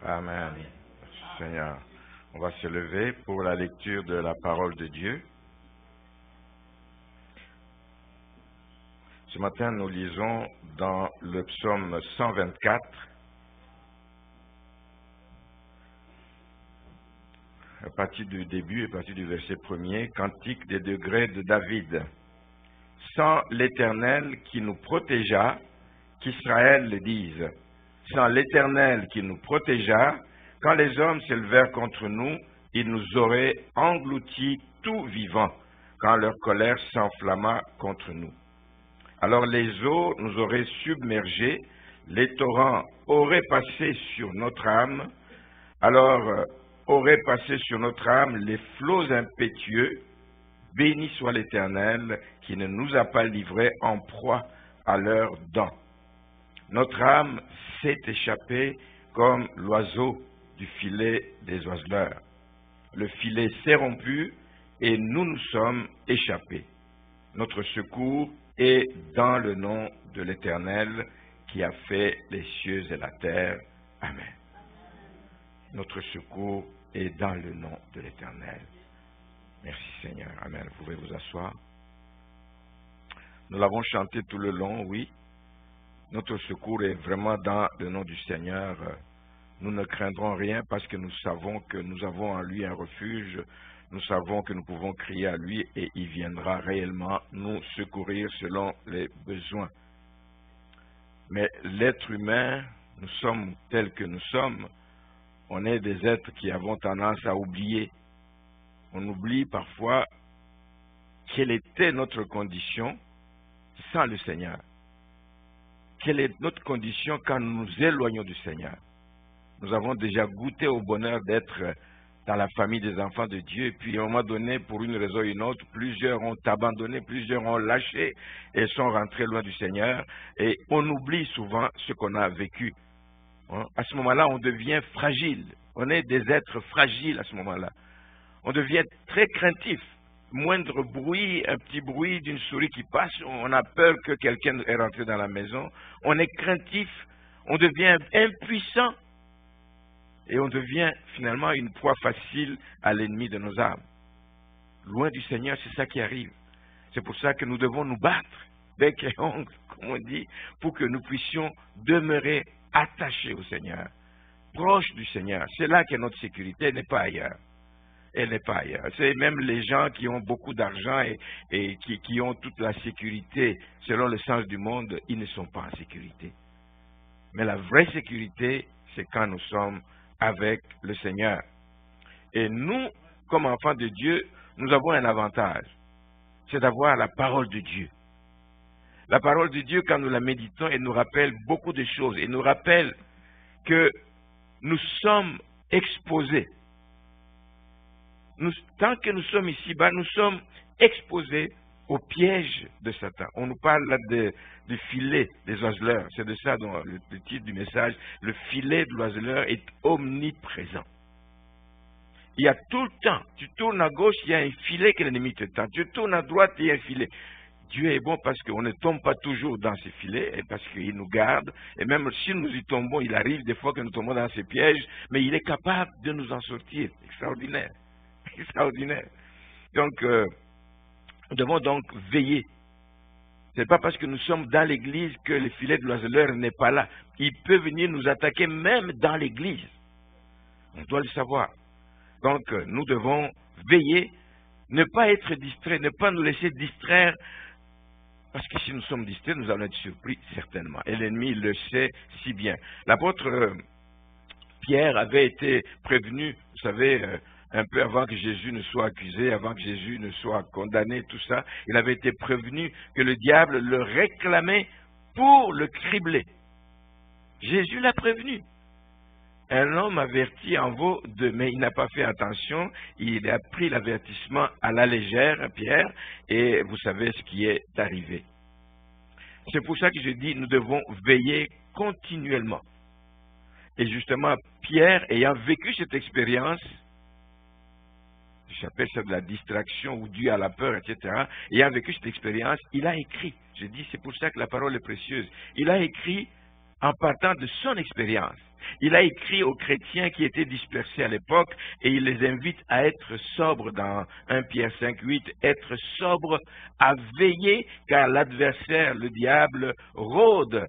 Amen. Seigneur, on va se lever pour la lecture de la parole de Dieu. Ce matin, nous lisons dans le psaume 124, à partir du début, à partir du verset 1er, Cantique des degrés de David. Sans l'Éternel qui nous protégea, qu'Israël le dise. Sans l'Éternel qui nous protégea, quand les hommes s'élevèrent contre nous, ils nous auraient engloutis tout vivants, quand leur colère s'enflamma contre nous. Alors les eaux nous auraient submergés, les torrents auraient passé sur notre âme, alors auraient passé sur notre âme les flots impétueux. Béni soit l'Éternel qui ne nous a pas livrés en proie à leurs dents. Notre âme s'est échappée comme l'oiseau du filet des oiseleurs. Le filet s'est rompu et nous nous sommes échappés. Notre secours est dans le nom de l'Éternel qui a fait les cieux et la terre. Amen. Notre secours est dans le nom de l'Éternel. Merci Seigneur. Amen. Vous pouvez vous asseoir. Nous l'avons chanté tout le long, oui. Notre secours est vraiment dans le nom du Seigneur. Nous ne craindrons rien parce que nous savons que nous avons en lui un refuge. Nous savons que nous pouvons crier à lui et il viendra réellement nous secourir selon les besoins. Mais l'être humain, nous sommes tels que nous sommes. On est des êtres qui avons tendance à oublier. On oublie parfois quelle était notre condition sans le Seigneur. Quelle est notre condition quand nous nous éloignons du Seigneur? Nous avons déjà goûté au bonheur d'être dans la famille des enfants de Dieu, et puis à un moment donné, pour une raison ou une autre, plusieurs ont abandonné, plusieurs ont lâché et sont rentrés loin du Seigneur, et on oublie souvent ce qu'on a vécu. À ce moment-là, on devient fragile. On est des êtres fragiles à ce moment-là. On devient très craintif. Moindre bruit, un petit bruit d'une souris qui passe, on a peur que quelqu'un est rentré dans la maison. On est craintif, on devient impuissant et on devient finalement une proie facile à l'ennemi de nos âmes. Loin du Seigneur, c'est ça qui arrive. C'est pour ça que nous devons nous battre, bec et ongle, comme on dit, pour que nous puissions demeurer attachés au Seigneur, proches du Seigneur. C'est là que notre sécurité, elle n'est pas ailleurs. Elle n'est pas ailleurs. C'est même les gens qui ont beaucoup d'argent et qui ont toute la sécurité selon le sens du monde, ils ne sont pas en sécurité. Mais la vraie sécurité, c'est quand nous sommes avec le Seigneur. Et nous, comme enfants de Dieu, nous avons un avantage. C'est d'avoir la parole de Dieu. La parole de Dieu, quand nous la méditons, elle nous rappelle beaucoup de choses. Elle nous rappelle que nous sommes exposés. Tant que nous sommes ici-bas, nous sommes exposés au piège de Satan. On nous parle là du filet des oiseleurs. C'est de ça dont le titre du message. Le filet de l'oiseleur est omniprésent. Il y a tout le temps. Tu tournes à gauche, il y a un filet que l'ennemi te tend. Tu tournes à droite, il y a un filet. Dieu est bon parce qu'on ne tombe pas toujours dans ces filets, et parce qu'il nous garde. Et même si nous y tombons, il arrive des fois que nous tombons dans ces pièges, mais il est capable de nous en sortir. Extraordinaire. Extraordinaire. Donc, nous devons donc veiller. Ce n'est pas parce que nous sommes dans l'église que le filet de l'oiseleur n'est pas là. Il peut venir nous attaquer même dans l'église. On doit le savoir. Donc, nous devons veiller, ne pas être distraits, ne pas nous laisser distraire, parce que si nous sommes distraits, nous allons être surpris, certainement. Et l'ennemi le sait si bien. L'apôtre Pierre avait été prévenu, vous savez, un peu avant que Jésus ne soit accusé, avant que Jésus ne soit condamné, tout ça, il avait été prévenu que le diable le réclamait pour le cribler. Jésus l'a prévenu. Un homme averti en vaut deux, mais il n'a pas fait attention, il a pris l'avertissement à la légère, Pierre, et vous savez ce qui est arrivé. C'est pour ça que je dis, nous devons veiller continuellement. Et justement, Pierre, ayant vécu cette expérience, j'appelle ça de la distraction ou due à la peur, etc. Ayant vécu cette expérience, il a écrit. Je dis, c'est pour ça que la parole est précieuse. Il a écrit en partant de son expérience. Il a écrit aux chrétiens qui étaient dispersés à l'époque et il les invite à être sobres dans 1 Pierre 5,8, être sobres, à veiller car l'adversaire, le diable, rôde.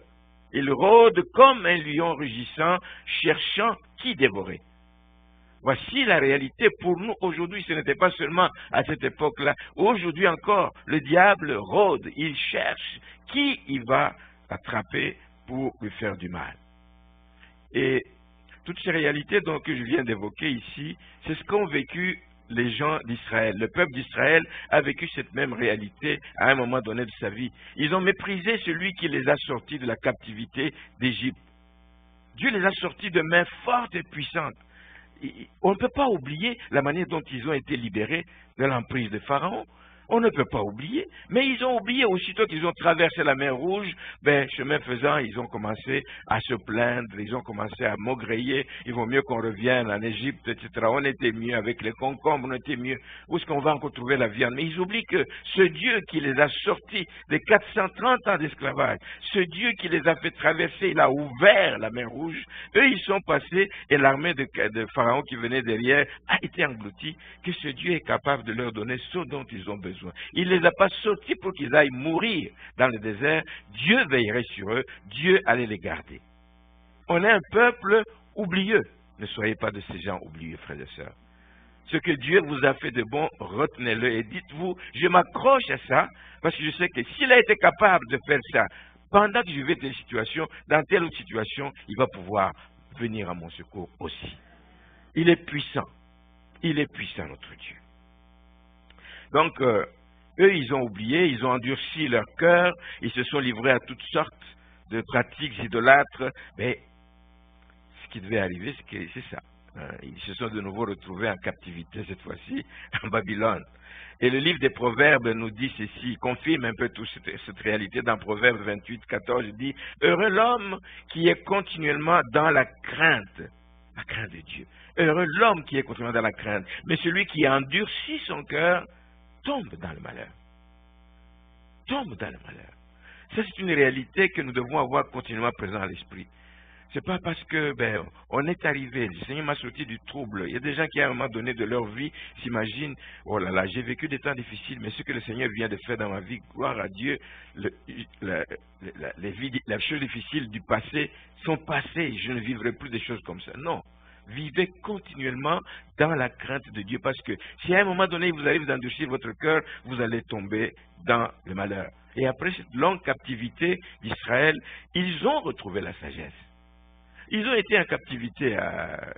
Il rôde comme un lion rugissant, cherchant qui dévorer. Voici la réalité pour nous aujourd'hui. Ce n'était pas seulement à cette époque-là. Aujourd'hui encore, le diable rôde. Il cherche qui il va attraper pour lui faire du mal. Et toutes ces réalités donc, que je viens d'évoquer ici, c'est ce qu'ont vécu les gens d'Israël. Le peuple d'Israël a vécu cette même réalité à un moment donné de sa vie. Ils ont méprisé celui qui les a sortis de la captivité d'Égypte. Dieu les a sortis de main forte et puissante. On ne peut pas oublier la manière dont ils ont été libérés de l'emprise de Pharaon. On ne peut pas oublier, mais ils ont oublié aussitôt qu'ils ont traversé la mer Rouge, chemin faisant, ils ont commencé à se plaindre, ils ont commencé à maugréer, il vaut mieux qu'on revienne en Égypte, etc. On était mieux avec les concombres, on était mieux. Où est-ce qu'on va encore trouver la viande? Mais ils oublient que ce Dieu qui les a sortis des 430 ans d'esclavage, ce Dieu qui les a fait traverser, il a ouvert la mer Rouge, eux ils sont passés et l'armée de Pharaon qui venait derrière a été engloutie, que ce Dieu est capable de leur donner ce dont ils ont besoin. Il ne les a pas sortis pour qu'ils aillent mourir dans le désert. Dieu veillerait sur eux. Dieu allait les garder. On est un peuple oublieux. Ne soyez pas de ces gens oublieux, frères et sœurs. Ce que Dieu vous a fait de bon, retenez-le et dites-vous, je m'accroche à ça parce que je sais que s'il a été capable de faire ça pendant que je vais telle situation, dans telle autre situation, il va pouvoir venir à mon secours aussi. Il est puissant. Il est puissant, notre Dieu. Donc, eux, ils ont oublié, ils ont endurci leur cœur, ils se sont livrés à toutes sortes de pratiques idolâtres, mais ce qui devait arriver, c'est ça. Ils se sont de nouveau retrouvés en captivité, cette fois-ci, en Babylone. Et le livre des Proverbes nous dit ceci, confirme un peu toute cette réalité dans Proverbes 28, 14, il dit « Heureux l'homme qui est continuellement dans la crainte de Dieu. Heureux l'homme qui est continuellement dans la crainte, mais celui qui endurcit son cœur, tombe dans le malheur. Tombe dans le malheur. Ça, c'est une réalité que nous devons avoir continuellement présent à l'esprit. C'est pas parce que, on est arrivé, le Seigneur m'a sorti du trouble. Il y a des gens qui, à un moment donné de leur vie, s'imaginent, oh là là, j'ai vécu des temps difficiles, mais ce que le Seigneur vient de faire dans ma vie, gloire à Dieu, les choses difficiles du passé sont passées, je ne vivrai plus des choses comme ça. Non. Vivez continuellement dans la crainte de Dieu parce que si à un moment donné vous allez vous endurcir votre cœur, vous allez tomber dans le malheur. Et après cette longue captivité d'Israël, ils ont retrouvé la sagesse. Ils ont été en captivité,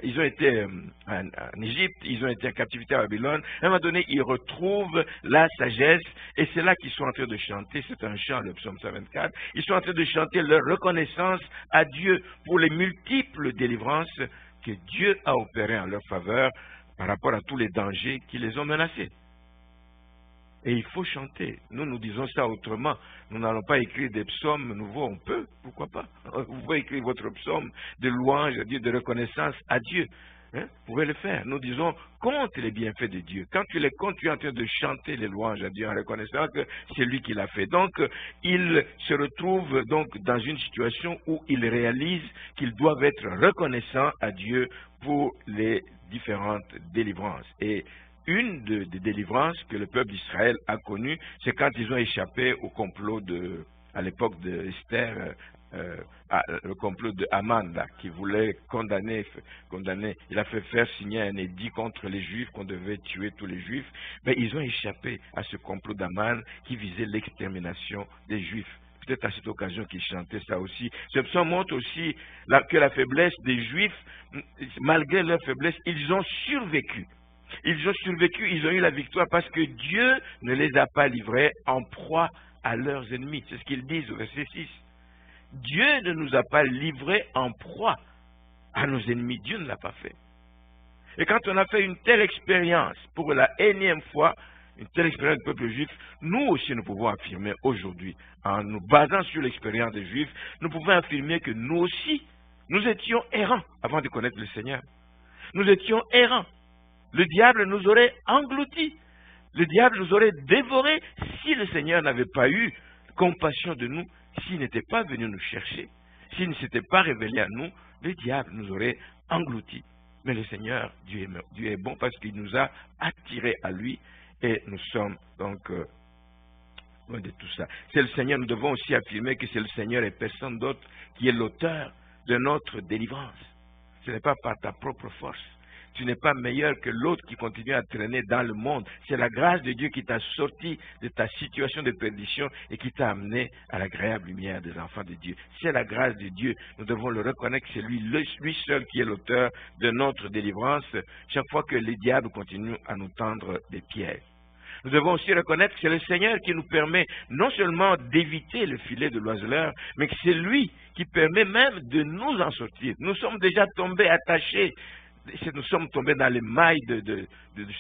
ils ont été en Égypte, ils ont été en captivité à Babylone. À un moment donné, ils retrouvent la sagesse et c'est là qu'ils sont en train de chanter. C'est un chant, le psaume 124. Ils sont en train de chanter leur reconnaissance à Dieu pour les multiples délivrances que Dieu a opéré en leur faveur par rapport à tous les dangers qui les ont menacés. Et il faut chanter. Nous disons ça autrement. Nous n'allons pas écrire des psaumes nouveaux. On peut, pourquoi pas. Vous pouvez écrire votre psaume de louange à Dieu, de reconnaissance à Dieu. Vous pouvez le faire. Nous disons, compte les bienfaits de Dieu. Quand tu les comptes, tu es en train de chanter les louanges à Dieu en reconnaissant que c'est lui qui l'a fait. Donc, ils se retrouvent donc dans une situation où ils réalisent qu'ils doivent être reconnaissants à Dieu pour les différentes délivrances. Et une des délivrances que le peuple d'Israël a connue, c'est quand ils ont échappé au complot à l'époque d'Esther, le complot de Haman, là, qui voulait condamner. Il a fait faire signer un édit contre les Juifs, qu'on devait tuer tous les Juifs. Mais ils ont échappé à ce complot d'Haman qui visait l'extermination des Juifs. Peut-être à cette occasion qu'ils chantaient ça aussi. Ce psaume montre aussi que la faiblesse des Juifs, malgré leur faiblesse, ils ont survécu. Ils ont survécu, ils ont eu la victoire parce que Dieu ne les a pas livrés en proie à leurs ennemis. C'est ce qu'ils disent au verset 6. Dieu ne nous a pas livrés en proie à nos ennemis. Dieu ne l'a pas fait. Et quand on a fait une telle expérience pour la énième fois, une telle expérience du peuple juif, nous aussi nous pouvons affirmer aujourd'hui, en nous basant sur l'expérience des Juifs, nous pouvons affirmer que nous aussi, nous étions errants avant de connaître le Seigneur. Nous étions errants. Le diable nous aurait engloutis. Le diable nous aurait dévorés si le Seigneur n'avait pas eu compassion de nous, s'il n'était pas venu nous chercher, s'il ne s'était pas révélé à nous, le diable nous aurait engloutis. Mais le Seigneur, Dieu est bon parce qu'il nous a attirés à lui et nous sommes donc loin de tout ça. C'est le Seigneur, nous devons aussi affirmer que c'est le Seigneur et personne d'autre qui est l'auteur de notre délivrance. Ce n'est pas par ta propre force. Tu n'es pas meilleur que l'autre qui continue à traîner dans le monde. C'est la grâce de Dieu qui t'a sorti de ta situation de perdition et qui t'a amené à l'agréable lumière des enfants de Dieu. C'est la grâce de Dieu. Nous devons le reconnaître que c'est lui seul qui est l'auteur de notre délivrance chaque fois que les diables continuent à nous tendre des pièges. Nous devons aussi reconnaître que c'est le Seigneur qui nous permet non seulement d'éviter le filet de l'oiseleur, mais que c'est lui qui permet même de nous en sortir. Nous sommes déjà tombés, attachés. Nous sommes tombés dans les mailles de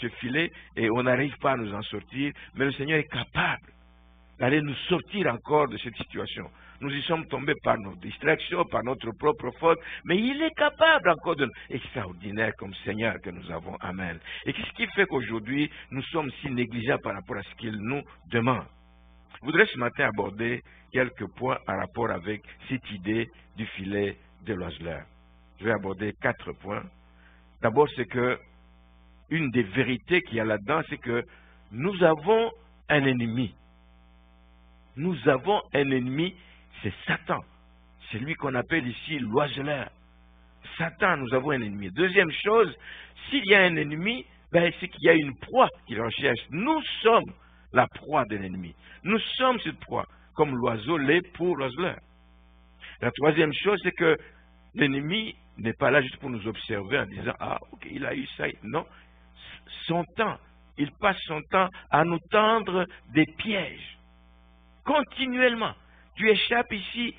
ce filet et on n'arrive pas à nous en sortir, mais le Seigneur est capable d'aller nous sortir encore de cette situation. Nous y sommes tombés par nos distractions, par notre propre faute, mais il est capable encore de nous. Extraordinaire comme Seigneur que nous avons. Amen. Et qu'est-ce qui fait qu'aujourd'hui, nous sommes si négligeables par rapport à ce qu'il nous demande? Je voudrais ce matin aborder quelques points en rapport avec cette idée du filet de l'oiseleur. Je vais aborder 4 points. D'abord, c'est que une des vérités qu'il y a là-dedans, c'est que nous avons un ennemi. Nous avons un ennemi, c'est Satan. C'est lui qu'on appelle ici l'oiseleur. Satan, nous avons un ennemi. Deuxième chose, s'il y a un ennemi, c'est qu'il y a une proie qu'il recherche. Nous sommes la proie de l'ennemi. Nous sommes cette proie, comme l'oiseau l'est pour l'oiseleur. La troisième chose, c'est que l'ennemi n'est pas là juste pour nous observer en disant « Ah, ok, il a eu ça. » Non, il passe son temps à nous tendre des pièges. Continuellement. Tu échappes ici,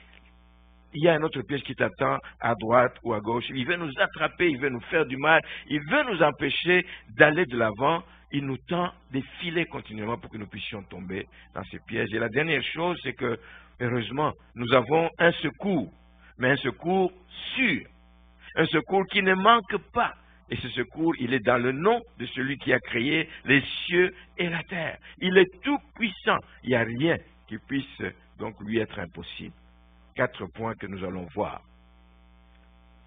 il y a un autre piège qui t'attend à droite ou à gauche. Il veut nous attraper, il veut nous faire du mal, il veut nous empêcher d'aller de l'avant. Il nous tend des filets continuellement pour que nous puissions tomber dans ces pièges. Et la dernière chose, c'est que, heureusement, nous avons un secours, mais un secours sûr. Un secours qui ne manque pas. Et ce secours, il est dans le nom de celui qui a créé les cieux et la terre. Il est tout puissant. Il n'y a rien qui puisse donc lui être impossible. 4 points que nous allons voir.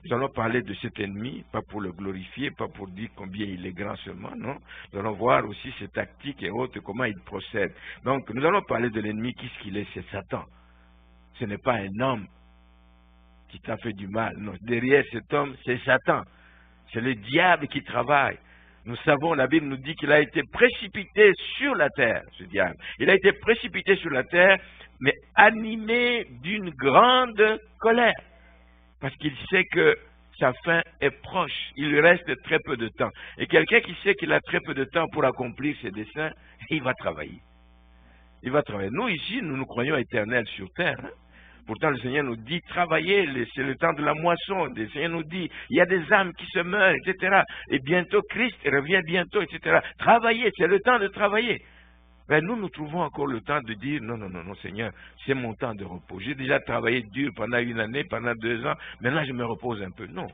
Nous allons parler de cet ennemi, pas pour le glorifier, pas pour dire combien il est grand seulement, non. Nous allons voir aussi ses tactiques et autres, comment il procède. Donc, nous allons parler de l'ennemi, qu'est-ce qu'il est? C'est Satan. Ce n'est pas un homme qui t'a fait du mal. Non, derrière cet homme, c'est Satan. C'est le diable qui travaille. Nous savons, la Bible nous dit qu'il a été précipité sur la terre, ce diable. Il a été précipité sur la terre, mais animé d'une grande colère. Parce qu'il sait que sa fin est proche. Il lui reste très peu de temps. Et quelqu'un qui sait qu'il a très peu de temps pour accomplir ses desseins, il va travailler. Il va travailler. Nous, ici, nous nous croyons éternels sur terre. Pourtant, le Seigneur nous dit, travaillez, c'est le temps de la moisson. Le Seigneur nous dit, il y a des âmes qui se meurent, etc. Et bientôt, Christ revient bientôt, etc. Travaillez, c'est le temps de travailler. Mais nous trouvons encore le temps de dire, non, Seigneur, c'est mon temps de repos. J'ai déjà travaillé dur pendant 1 année, pendant 2 ans, maintenant je me repose un peu. Non.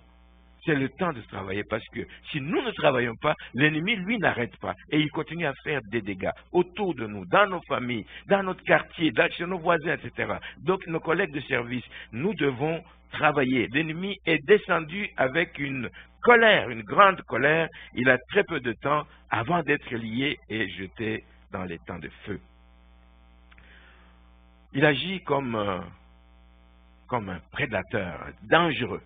C'est le temps de travailler parce que si nous ne travaillons pas, l'ennemi, lui, n'arrête pas. Et il continue à faire des dégâts autour de nous, dans nos familles, dans notre quartier, chez nos voisins, etc. Donc, nos collègues de service, nous devons travailler. L'ennemi est descendu avec une colère, une grande colère. Il a très peu de temps avant d'être lié et jeté dans les temps de feu. Il agit comme un prédateur dangereux.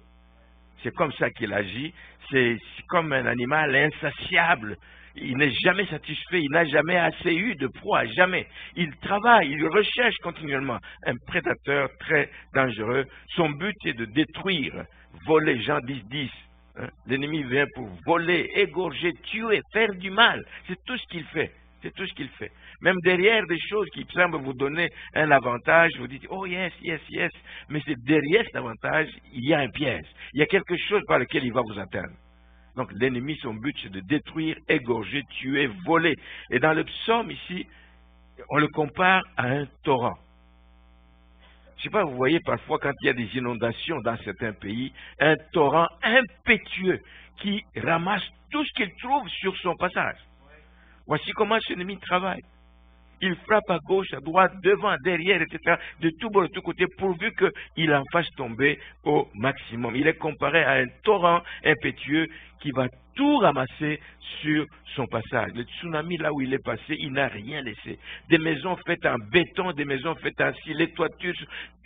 C'est comme ça qu'il agit. C'est comme un animal insatiable. Il n'est jamais satisfait. Il n'a jamais assez eu de proie. Jamais. Il travaille. Il recherche continuellement. Un prédateur très dangereux. Son but est de détruire, voler. Jean 10:10. L'ennemi vient pour voler, égorger, tuer, faire du mal. C'est tout ce qu'il fait. C'est tout ce qu'il fait. Même derrière des choses qui semblent vous donner un avantage, vous dites, oh yes, yes, yes. Mais c'est derrière cet avantage, il y a un piège. Il y a quelque chose par lequel il va vous atteindre. Donc l'ennemi, son but, c'est de détruire, égorger, tuer, voler. Et dans le psaume ici, on le compare à un torrent. Je ne sais pas, vous voyez parfois quand il y a des inondations dans certains pays, un torrent impétueux qui ramasse tout ce qu'il trouve sur son passage. Voici comment ce ennemi travaille. Il frappe à gauche, à droite, devant, derrière, etc., de tout bord, de tous côtés, pourvu qu'il en fasse tomber au maximum. Il est comparé à un torrent impétueux qui va tout ramasser sur son passage. Le tsunami, là où il est passé, il n'a rien laissé. Des maisons faites en béton, des maisons faites en cire, les toitures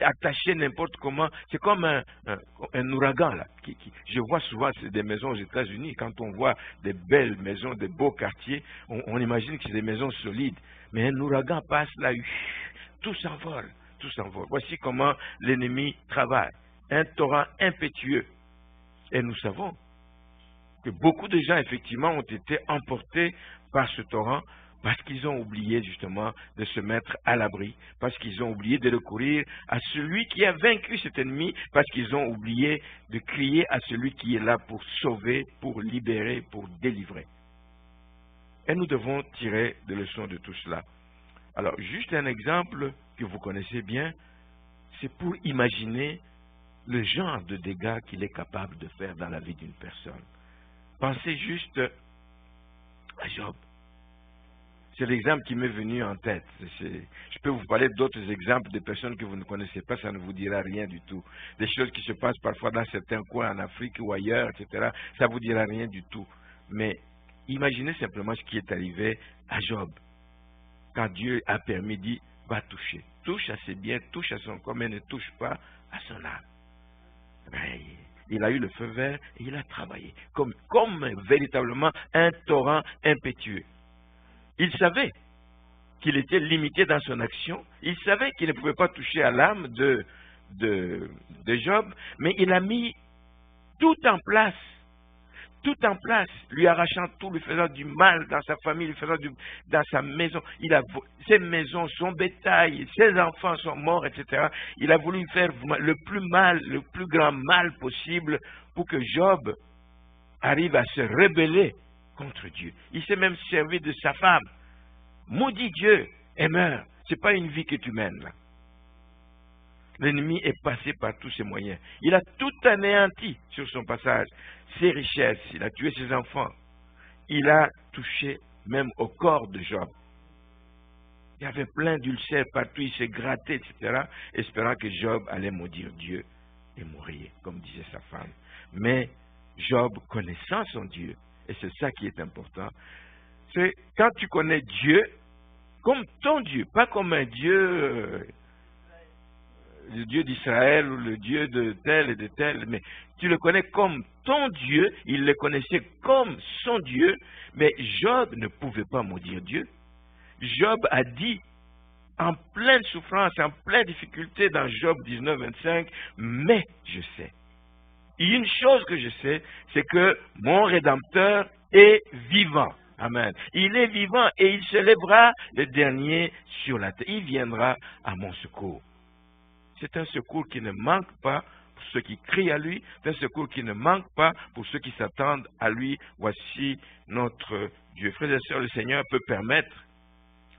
attachées n'importe comment. C'est comme un ouragan, là. Je vois souvent des maisons aux États-Unis. Quand on voit des belles maisons, des beaux quartiers, on imagine que c'est des maisons solides. Mais un ouragan passe là, tout s'envole, tout s'envole. Voici comment l'ennemi travaille. Un torrent impétueux. Et nous savons que beaucoup de gens, effectivement, ont été emportés par ce torrent parce qu'ils ont oublié, justement, de se mettre à l'abri, parce qu'ils ont oublié de recourir à celui qui a vaincu cet ennemi, parce qu'ils ont oublié de crier à celui qui est là pour sauver, pour libérer, pour délivrer. Et nous devons tirer des leçons de tout cela. Alors, juste un exemple que vous connaissez bien, c'est pour imaginer le genre de dégâts qu'il est capable de faire dans la vie d'une personne. Pensez juste à Job. C'est l'exemple qui m'est venu en tête. Je peux vous parler d'autres exemples de personnes que vous ne connaissez pas, ça ne vous dira rien du tout. Des choses qui se passent parfois dans certains coins en Afrique ou ailleurs, etc. Ça ne vous dira rien du tout. Mais imaginez simplement ce qui est arrivé à Job. Quand Dieu a permis, dit, va toucher. Touche à ses biens, touche à son corps, mais ne touche pas à son âme. Ben, il a eu le feu vert et il a travaillé. Comme véritablement un torrent impétueux. Il savait qu'il était limité dans son action. Il savait qu'il ne pouvait pas toucher à l'âme de Job, mais il a mis tout en place, lui arrachant tout, lui faisant du mal dans sa famille, lui faisant dans sa maison. Ses maisons, son bétail, ses enfants sont morts, etc. Il a voulu faire le plus grand mal possible pour que Job arrive à se rebeller contre Dieu. Il s'est même servi de sa femme. Maudit Dieu et meurt. Ce n'est pas une vie que tu mènes là. L'ennemi est passé par tous ses moyens. Il a tout anéanti sur son passage. Ses richesses, il a tué ses enfants. Il a touché même au corps de Job. Il y avait plein d'ulcères partout, il s'est gratté, etc., espérant que Job allait maudire Dieu et mourir, comme disait sa femme. Mais Job, connaissant son Dieu, et c'est ça qui est important, c'est quand tu connais Dieu comme ton Dieu, pas comme un Dieu, le Dieu d'Israël ou le Dieu de tel et de tel, mais tu le connais comme ton Dieu, il le connaissait comme son Dieu, mais Job ne pouvait pas maudire Dieu. Job a dit, en pleine souffrance, en pleine difficulté dans Job 19, 25, mais je sais. Il y a une chose que je sais, c'est que mon Rédempteur est vivant. Amen. Il est vivant et il se lèvera le dernier sur la terre. Il viendra à mon secours. C'est un secours qui ne manque pas pour ceux qui crient à lui. C'est un secours qui ne manque pas pour ceux qui s'attendent à lui. Voici notre Dieu. Frères et sœurs, le Seigneur peut permettre,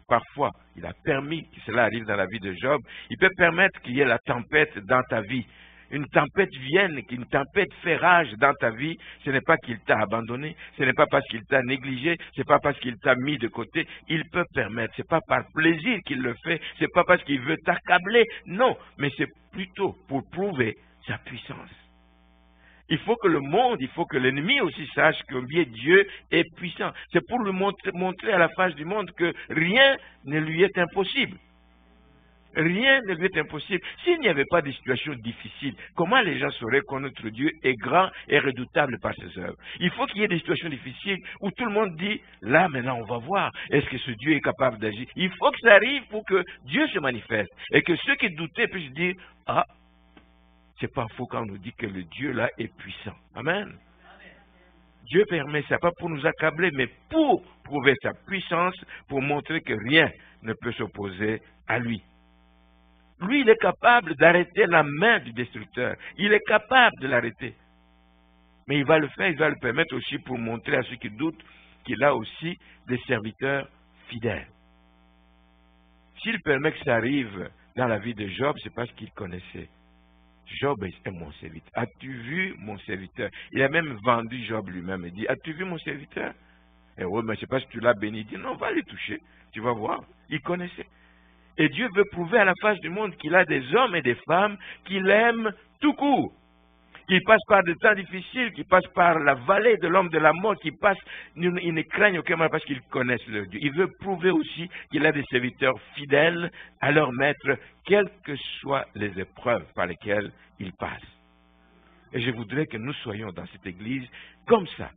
parfois, il a permis que cela arrive dans la vie de Job, il peut permettre qu'il y ait la tempête dans ta vie. Une tempête vienne, qu'une tempête fait rage dans ta vie, ce n'est pas qu'il t'a abandonné, ce n'est pas parce qu'il t'a négligé, ce n'est pas parce qu'il t'a mis de côté. Il peut permettre, ce n'est pas par plaisir qu'il le fait, ce n'est pas parce qu'il veut t'accabler, non, mais c'est plutôt pour prouver sa puissance. Il faut que le monde, il faut que l'ennemi aussi sache combien Dieu est puissant. C'est pour lui montrer à la face du monde que rien ne lui est impossible. Rien ne lui est impossible. S'il n'y avait pas de situation difficile, comment les gens sauraient que notre Dieu est grand et redoutable par ses œuvres? Il faut qu'il y ait des situations difficiles où tout le monde dit, là maintenant on va voir, est-ce que ce Dieu est capable d'agir? Il faut que ça arrive pour que Dieu se manifeste. Et que ceux qui doutaient puissent dire, ah, c'est pas faux quand on nous dit que le Dieu là est puissant. Amen. Dieu permet ça, pas pour nous accabler, mais pour prouver sa puissance, pour montrer que rien ne peut s'opposer à lui. Lui, il est capable d'arrêter la main du destructeur. Il est capable de l'arrêter. Mais il va le faire, il va le permettre aussi pour montrer à ceux qui doutent qu'il a aussi des serviteurs fidèles. S'il permet que ça arrive dans la vie de Job, c'est parce qu'il connaissait. Job est mon serviteur. As-tu vu mon serviteur? Il a même vendu Job lui-même et dit, as-tu vu mon serviteur? Et oui, mais je ne sais pas si tu l'as béni. Il dit, non, va le toucher. Tu vas voir. Il connaissait. Et Dieu veut prouver à la face du monde qu'il a des hommes et des femmes qu'il aime tout court. Qu'ils passent par des temps difficiles, qu'ils passent par la vallée de l'homme de la mort, qu'ils ne craignent aucun mal parce qu'ils connaissent leur Dieu. Il veut prouver aussi qu'il a des serviteurs fidèles à leur maître, quelles que soient les épreuves par lesquelles ils passent. Et je voudrais que nous soyons dans cette église comme ça,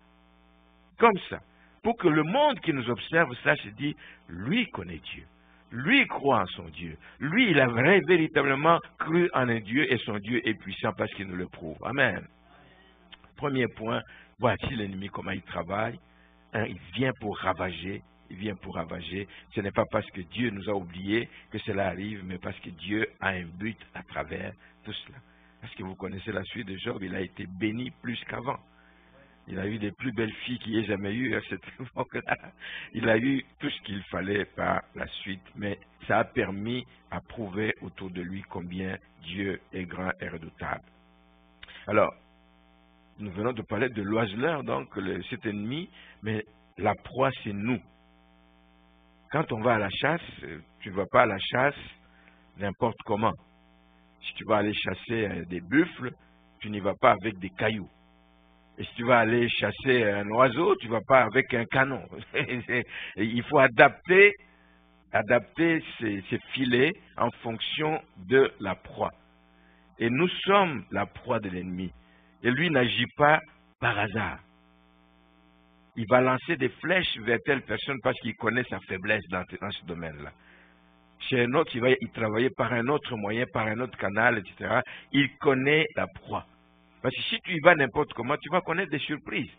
pour que le monde qui nous observe sache et dit, lui connaît Dieu. Lui croit en son Dieu. Lui, il a véritablement cru en un Dieu et son Dieu est puissant parce qu'il nous le prouve. Amen. Premier point, voici l'ennemi, comment il travaille. Il vient pour ravager. Il vient pour ravager. Ce n'est pas parce que Dieu nous a oubliés que cela arrive, mais parce que Dieu a un but à travers tout cela. Est-ce que vous connaissez la suite de Job? Il a été béni plus qu'avant. Il a eu les plus belles filles qu'il ait jamais eues à cette époque-là. Il a eu tout ce qu'il fallait par la suite, mais ça a permis à prouver autour de lui combien Dieu est grand et redoutable. Alors, nous venons de parler de l'oiseleur, donc cet ennemi, mais la proie, c'est nous. Quand on va à la chasse, tu ne vas pas à la chasse n'importe comment. Si tu vas aller chasser des buffles, tu n'y vas pas avec des cailloux. Et si tu vas aller chasser un oiseau, tu ne vas pas avec un canon. Il faut adapter ces filets en fonction de la proie. Et nous sommes la proie de l'ennemi. Et lui n'agit pas par hasard. Il va lancer des flèches vers telle personne parce qu'il connaît sa faiblesse dans ce domaine-là. Chez un autre, il va y travailler par un autre moyen, par un autre canal, etc. Il connaît la proie. Parce que si tu y vas n'importe comment, tu vas connaître des surprises.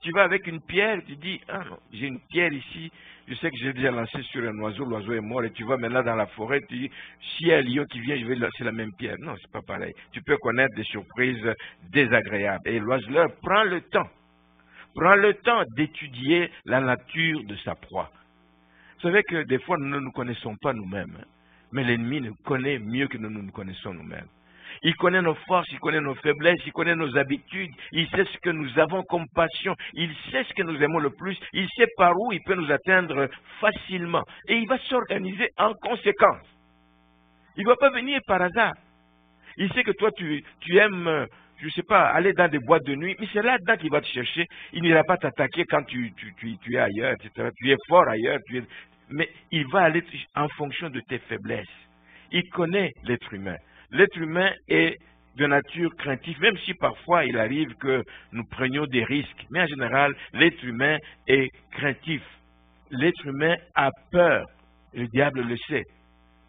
Tu vas avec une pierre, tu dis, ah non, j'ai une pierre ici, je sais que j'ai déjà lancé sur un oiseau, l'oiseau est mort, et tu vas maintenant dans la forêt, tu dis, s'il y a un lion qui vient, je vais lancer la même pierre. Non, c'est pas pareil. Tu peux connaître des surprises désagréables. Et l'oiseleur prend le temps d'étudier la nature de sa proie. Vous savez que des fois, nous ne nous connaissons pas nous-mêmes, mais l'ennemi nous connaît mieux que nous nous connaissons nous-mêmes. Il connaît nos forces, il connaît nos faiblesses, il connaît nos habitudes, il sait ce que nous avons comme passion, il sait ce que nous aimons le plus, il sait par où il peut nous atteindre facilement. Et il va s'organiser en conséquence. Il ne va pas venir par hasard. Il sait que toi, tu aimes, je ne sais pas, aller dans des boîtes de nuit, mais c'est là-dedans qu'il va te chercher. Il n'ira pas t'attaquer quand tu es ailleurs, etc. Tu es fort ailleurs, mais il va aller en fonction de tes faiblesses. Il connaît l'être humain. L'être humain est de nature craintive, même si parfois il arrive que nous prenions des risques. Mais en général, l'être humain est craintif. L'être humain a peur. Le diable le sait.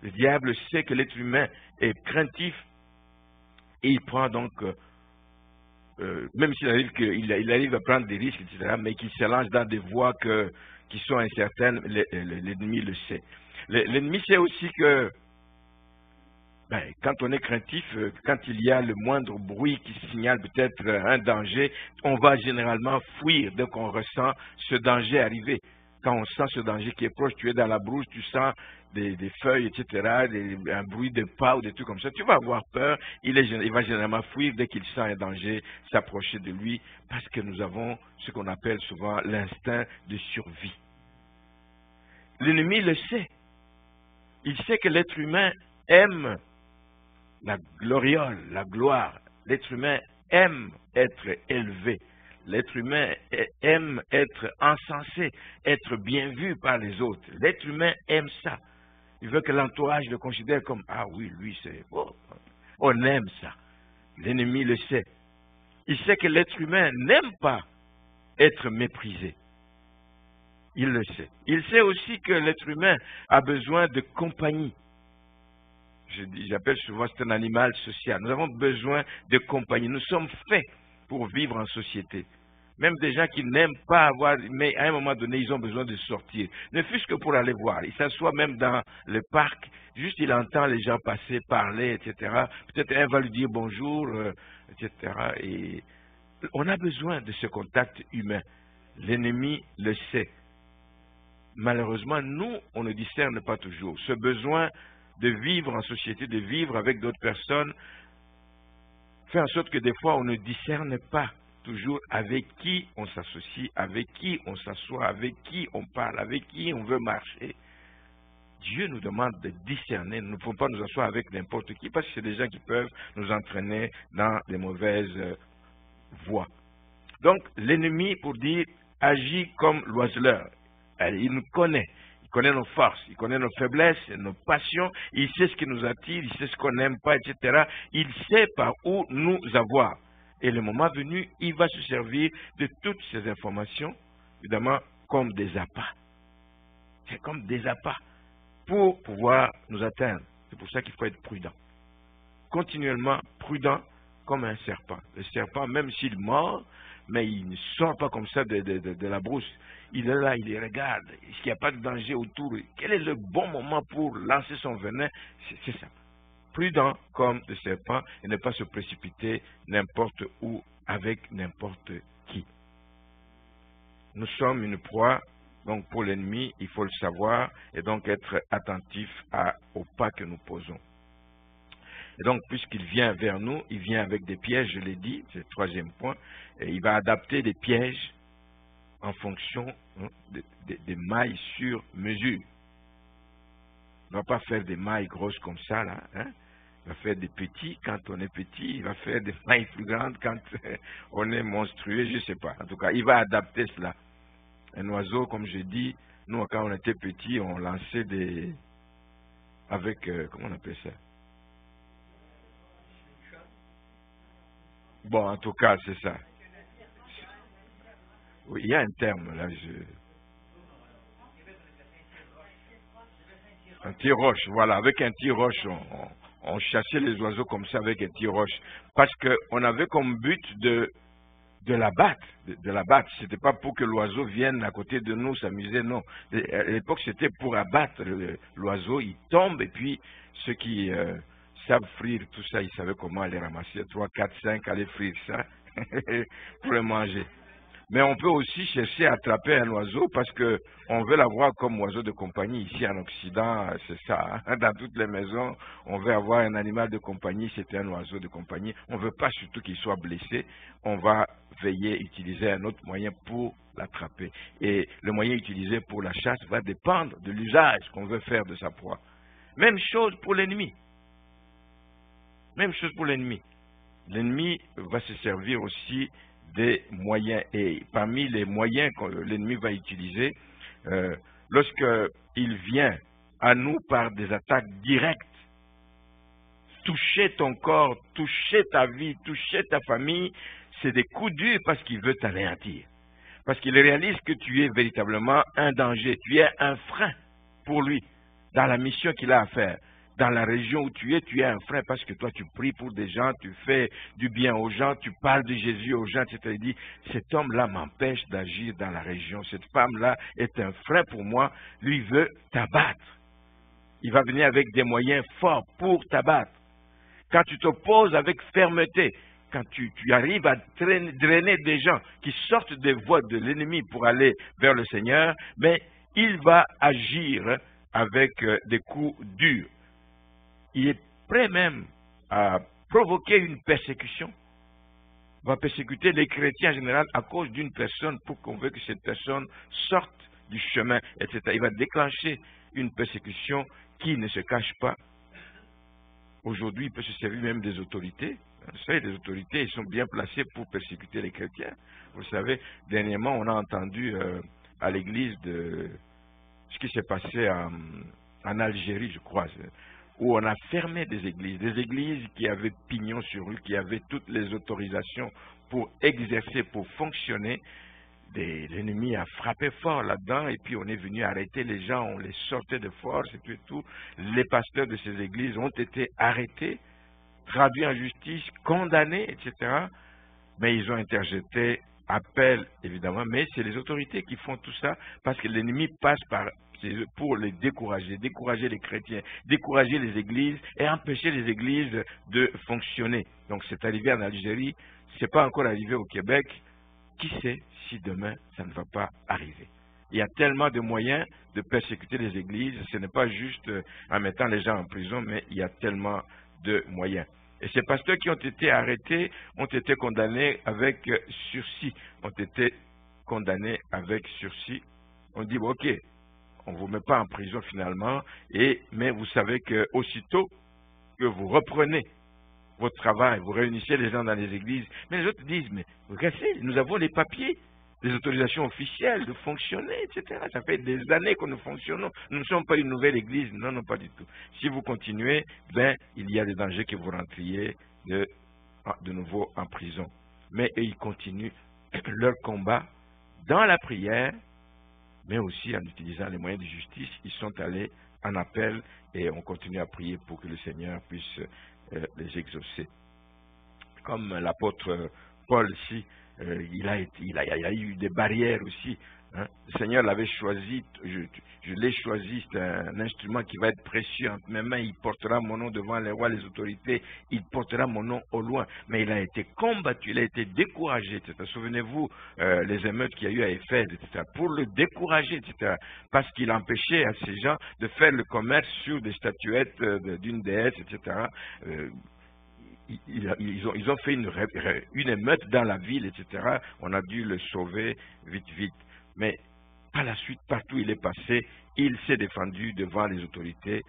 Le diable sait que l'être humain est craintif et il prend donc, même s'il arrive qu'il arrive à prendre des risques, etc., mais qu'il se lance dans des voies qui sont incertaines, l'ennemi le sait. L'ennemi sait aussi que quand on est craintif, quand il y a le moindre bruit qui signale peut-être un danger, on va généralement fuir dès qu'on ressent ce danger arriver. Quand on sent ce danger qui est proche, tu es dans la brousse, tu sens des feuilles, etc., un bruit de pas ou des trucs comme ça, tu vas avoir peur, il va généralement fuir dès qu'il sent un danger s'approcher de lui, parce que nous avons ce qu'on appelle souvent l'instinct de survie. L'ennemi le sait. Il sait que l'être humain aime la gloriole, la gloire. L'être humain aime être élevé. L'être humain aime être encensé, être bien vu par les autres. L'être humain aime ça. Il veut que l'entourage le considère comme, ah oui, lui c'est beau. On aime ça. L'ennemi le sait. Il sait que l'être humain n'aime pas être méprisé. Il le sait. Il sait aussi que l'être humain a besoin de compagnie. J'appelle souvent c'est un animal social. Nous avons besoin de compagnie. Nous sommes faits pour vivre en société. Même des gens qui n'aiment pas avoir, mais à un moment donné, ils ont besoin de sortir. Ne fût-ce que pour aller voir. Il s'assoit même dans le parc, juste il entend les gens passer, parler, etc. Peut-être un va lui dire bonjour, etc. Et on a besoin de ce contact humain. L'ennemi le sait. Malheureusement, nous, on ne discerne pas toujours. Ce besoin de vivre en société, de vivre avec d'autres personnes, fait en sorte que des fois, on ne discerne pas toujours avec qui on s'associe, avec qui on s'assoit, avec qui on parle, avec qui on veut marcher. Dieu nous demande de discerner. Nous ne pouvons pas nous asseoir avec n'importe qui parce que c'est des gens qui peuvent nous entraîner dans des mauvaises voies. Donc, l'ennemi, pour dire, agit comme l'oiseleur. Il nous connaît. Il connaît nos forces, il connaît nos faiblesses, nos passions. Il sait ce qui nous attire, il sait ce qu'on n'aime pas, etc. Il sait par où nous avoir. Et le moment venu, il va se servir de toutes ces informations, évidemment, comme des appâts. C'est comme des appâts pour pouvoir nous atteindre. C'est pour ça qu'il faut être prudent. Continuellement prudent comme un serpent. Le serpent, même s'il mord, mais il ne sort pas comme ça de la brousse. Il est là, il regarde. Est-ce qu'il n'y a pas de danger autour? Quel est le bon moment pour lancer son venin? C'est ça. Prudent comme le serpent et ne pas se précipiter n'importe où avec n'importe qui. Nous sommes une proie, donc pour l'ennemi, il faut le savoir et donc être attentif au pas que nous posons. Et donc, puisqu'il vient vers nous, il vient avec des pièges, je l'ai dit, c'est le troisième point, et il va adapter des pièges en fonction des mailles sur mesure. Il ne va pas faire des mailles grosses comme ça, là. Hein? Il va faire des petits quand on est petit, il va faire des mailles plus grandes quand on est monstrueux, je ne sais pas. En tout cas, il va adapter cela. Un oiseau, comme je dis, nous, quand on était petit, on lançait des... avec... comment on appelle ça? Bon, en tout cas, c'est ça. Oui, il y a un terme, là, un tir-roche, voilà. Avec un tir-roche, on chassait les oiseaux comme ça avec un tir-roche. Parce qu'on avait comme but de la battre. De la battre. C'était pas pour que l'oiseau vienne à côté de nous s'amuser, non. À l'époque, c'était pour abattre l'oiseau. Il tombe et puis ceux qui savent frire tout ça, ils savaient comment aller ramasser. 3, 4, 5, aller frire ça pour le manger. Mais on peut aussi chercher à attraper un oiseau parce qu'on veut l'avoir comme oiseau de compagnie. Ici en Occident, c'est ça. Hein? Dans toutes les maisons, on veut avoir un animal de compagnie, c'est un oiseau de compagnie. On ne veut pas surtout qu'il soit blessé. On va veiller à utiliser un autre moyen pour l'attraper. Et le moyen utilisé pour la chasse va dépendre de l'usage qu'on veut faire de sa proie. Même chose pour l'ennemi. Même chose pour l'ennemi. L'ennemi va se servir aussi des moyens. Et parmi les moyens que l'ennemi va utiliser, lorsqu'il vient à nous par des attaques directes, toucher ton corps, toucher ta vie, toucher ta famille, c'est des coups durs parce qu'il veut t'anéantir. Parce qu'il réalise que tu es véritablement un danger, tu es un frein pour lui dans la mission qu'il a à faire. Dans la région où tu es un frein parce que toi tu pries pour des gens, tu fais du bien aux gens, tu parles de Jésus aux gens, etc. Il dit, cet homme-là m'empêche d'agir dans la région, cette femme-là est un frein pour moi, lui veut t'abattre. Il va venir avec des moyens forts pour t'abattre. Quand tu t'opposes avec fermeté, quand tu arrives à drainer des gens qui sortent des voies de l'ennemi pour aller vers le Seigneur, mais il va agir avec des coups durs. Il est prêt même à provoquer une persécution. Il va persécuter les chrétiens en général à cause d'une personne pour qu'on veut que cette personne sorte du chemin, etc. Il va déclencher une persécution qui ne se cache pas. Aujourd'hui, il peut se servir même des autorités. Vous savez, les autorités, ils sont bien placés pour persécuter les chrétiens. Vous savez, dernièrement, on a entendu à l'église de ce qui s'est passé en Algérie, je crois, où on a fermé des églises qui avaient pignon sur rue, qui avaient toutes les autorisations pour exercer, pour fonctionner. L'ennemi a frappé fort là-dedans et puis on est venu arrêter les gens, on les sortait de force et tout et tout. Les pasteurs de ces églises ont été arrêtés, traduits en justice, condamnés, etc. Mais ils ont interjeté appel, évidemment, mais c'est les autorités qui font tout ça parce que l'ennemi passe pour les décourager les chrétiens, décourager les églises et empêcher les églises de fonctionner. Donc c'est arrivé en Algérie, c'est pas encore arrivé au Québec. Qui sait si demain ça ne va pas arriver? Il y a tellement de moyens de persécuter les églises, ce n'est pas juste en mettant les gens en prison, mais il y a tellement de moyens. Et ces pasteurs qui ont été arrêtés ont été condamnés avec sursis. On dit, ok, on ne vous met pas en prison finalement, mais vous savez que aussitôt que vous reprenez votre travail, vous réunissez les gens dans les églises, mais les autres disent, mais regardez, nous avons les papiers, les autorisations officielles de fonctionner, etc. Ça fait des années que nous fonctionnons. Nous ne sommes pas une nouvelle église, non, non, pas du tout. Si vous continuez, ben, il y a des dangers que vous rentriez de nouveau en prison. Mais ils continuent leur combat dans la prière, mais aussi en utilisant les moyens de justice. Ils sont allés en appel et on continue à prier pour que le Seigneur puisse les exaucer. Comme l'apôtre Paul ici, il a eu des barrières aussi. Hein. Le Seigneur l'avait choisi, je l'ai choisi, c'est un instrument qui va être précieux entre mes mains. Il portera mon nom devant les rois, les autorités, il portera mon nom au loin. Mais il a été combattu, il a été découragé, etc. Souvenez-vous les émeutes qu'il y a eu à Éphèse, etc. Pour le décourager, etc. Parce qu'il empêchait à ces gens de faire le commerce sur des statuettes d'une déesse, etc. Ils ont fait une émeute dans la ville, etc. On a dû le sauver vite, vite. Mais par la suite, partout où il est passé, il s'est défendu devant les autorités,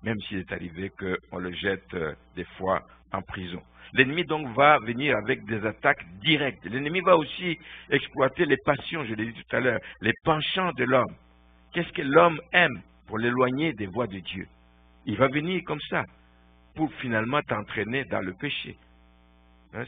même s'il est arrivé qu'on le jette des fois en prison. L'ennemi donc va venir avec des attaques directes. L'ennemi va aussi exploiter les passions, je l'ai dit tout à l'heure, les penchants de l'homme. Qu'est-ce que l'homme aime pour l'éloigner des voies de Dieu? Il va venir comme ça, pour finalement t'entraîner dans le péché. Hein,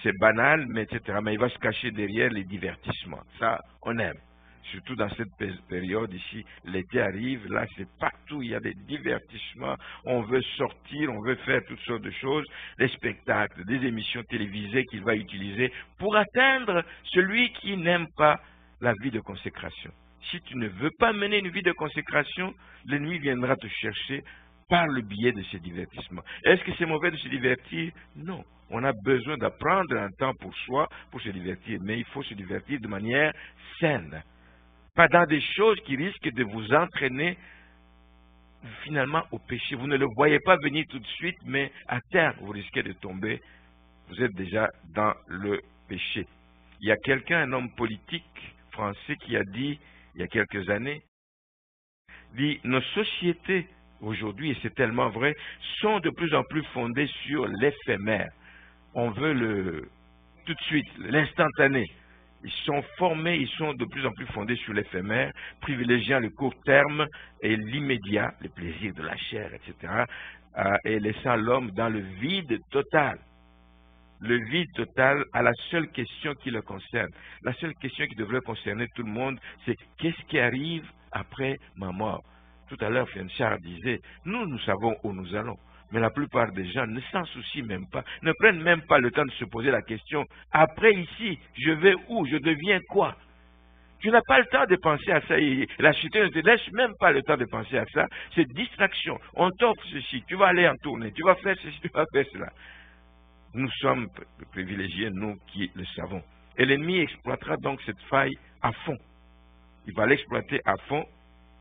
c'est banal, mais etc. Mais il va se cacher derrière les divertissements. Ça, on aime. Surtout dans cette période ici, l'été arrive, là c'est partout, il y a des divertissements, on veut sortir, on veut faire toutes sortes de choses, des spectacles, des émissions télévisées qu'il va utiliser pour atteindre celui qui n'aime pas la vie de consécration. Si tu ne veux pas mener une vie de consécration, l'ennemi viendra te chercher par le biais de ces divertissements. Est-ce que c'est mauvais de se divertir? Non. On a besoin d'apprendre un temps pour soi, pour se divertir, mais il faut se divertir de manière saine. Pas dans des choses qui risquent de vous entraîner finalement au péché. Vous ne le voyez pas venir tout de suite, mais à terme, vous risquez de tomber. Vous êtes déjà dans le péché. Il y a quelqu'un, un homme politique français, qui a dit, il y a quelques années, dit, nos sociétés aujourd'hui, et c'est tellement vrai, sont de plus en plus fondées sur l'éphémère. On veut tout de suite, l'instantané. Ils sont formés, ils sont de plus en plus fondés sur l'éphémère, privilégiant le court terme et l'immédiat, les plaisirs de la chair, etc., et laissant l'homme dans le vide total. Le vide total à la seule question qui le concerne. La seule question qui devrait concerner tout le monde, c'est qu'est-ce qui arrive après ma mort? Tout à l'heure, Fianchard disait, nous savons où nous allons. Mais la plupart des gens ne s'en soucient même pas, ne prennent même pas le temps de se poser la question, après ici, je vais où? Je deviens quoi? Tu n'as pas le temps de penser à ça. La société ne te laisse même pas le temps de penser à ça. C'est distraction. On t'offre ceci, tu vas aller en tournée, tu vas faire ceci, tu vas faire cela. Nous sommes privilégiés, nous qui le savons. Et l'ennemi exploitera donc cette faille à fond. Il va l'exploiter à fond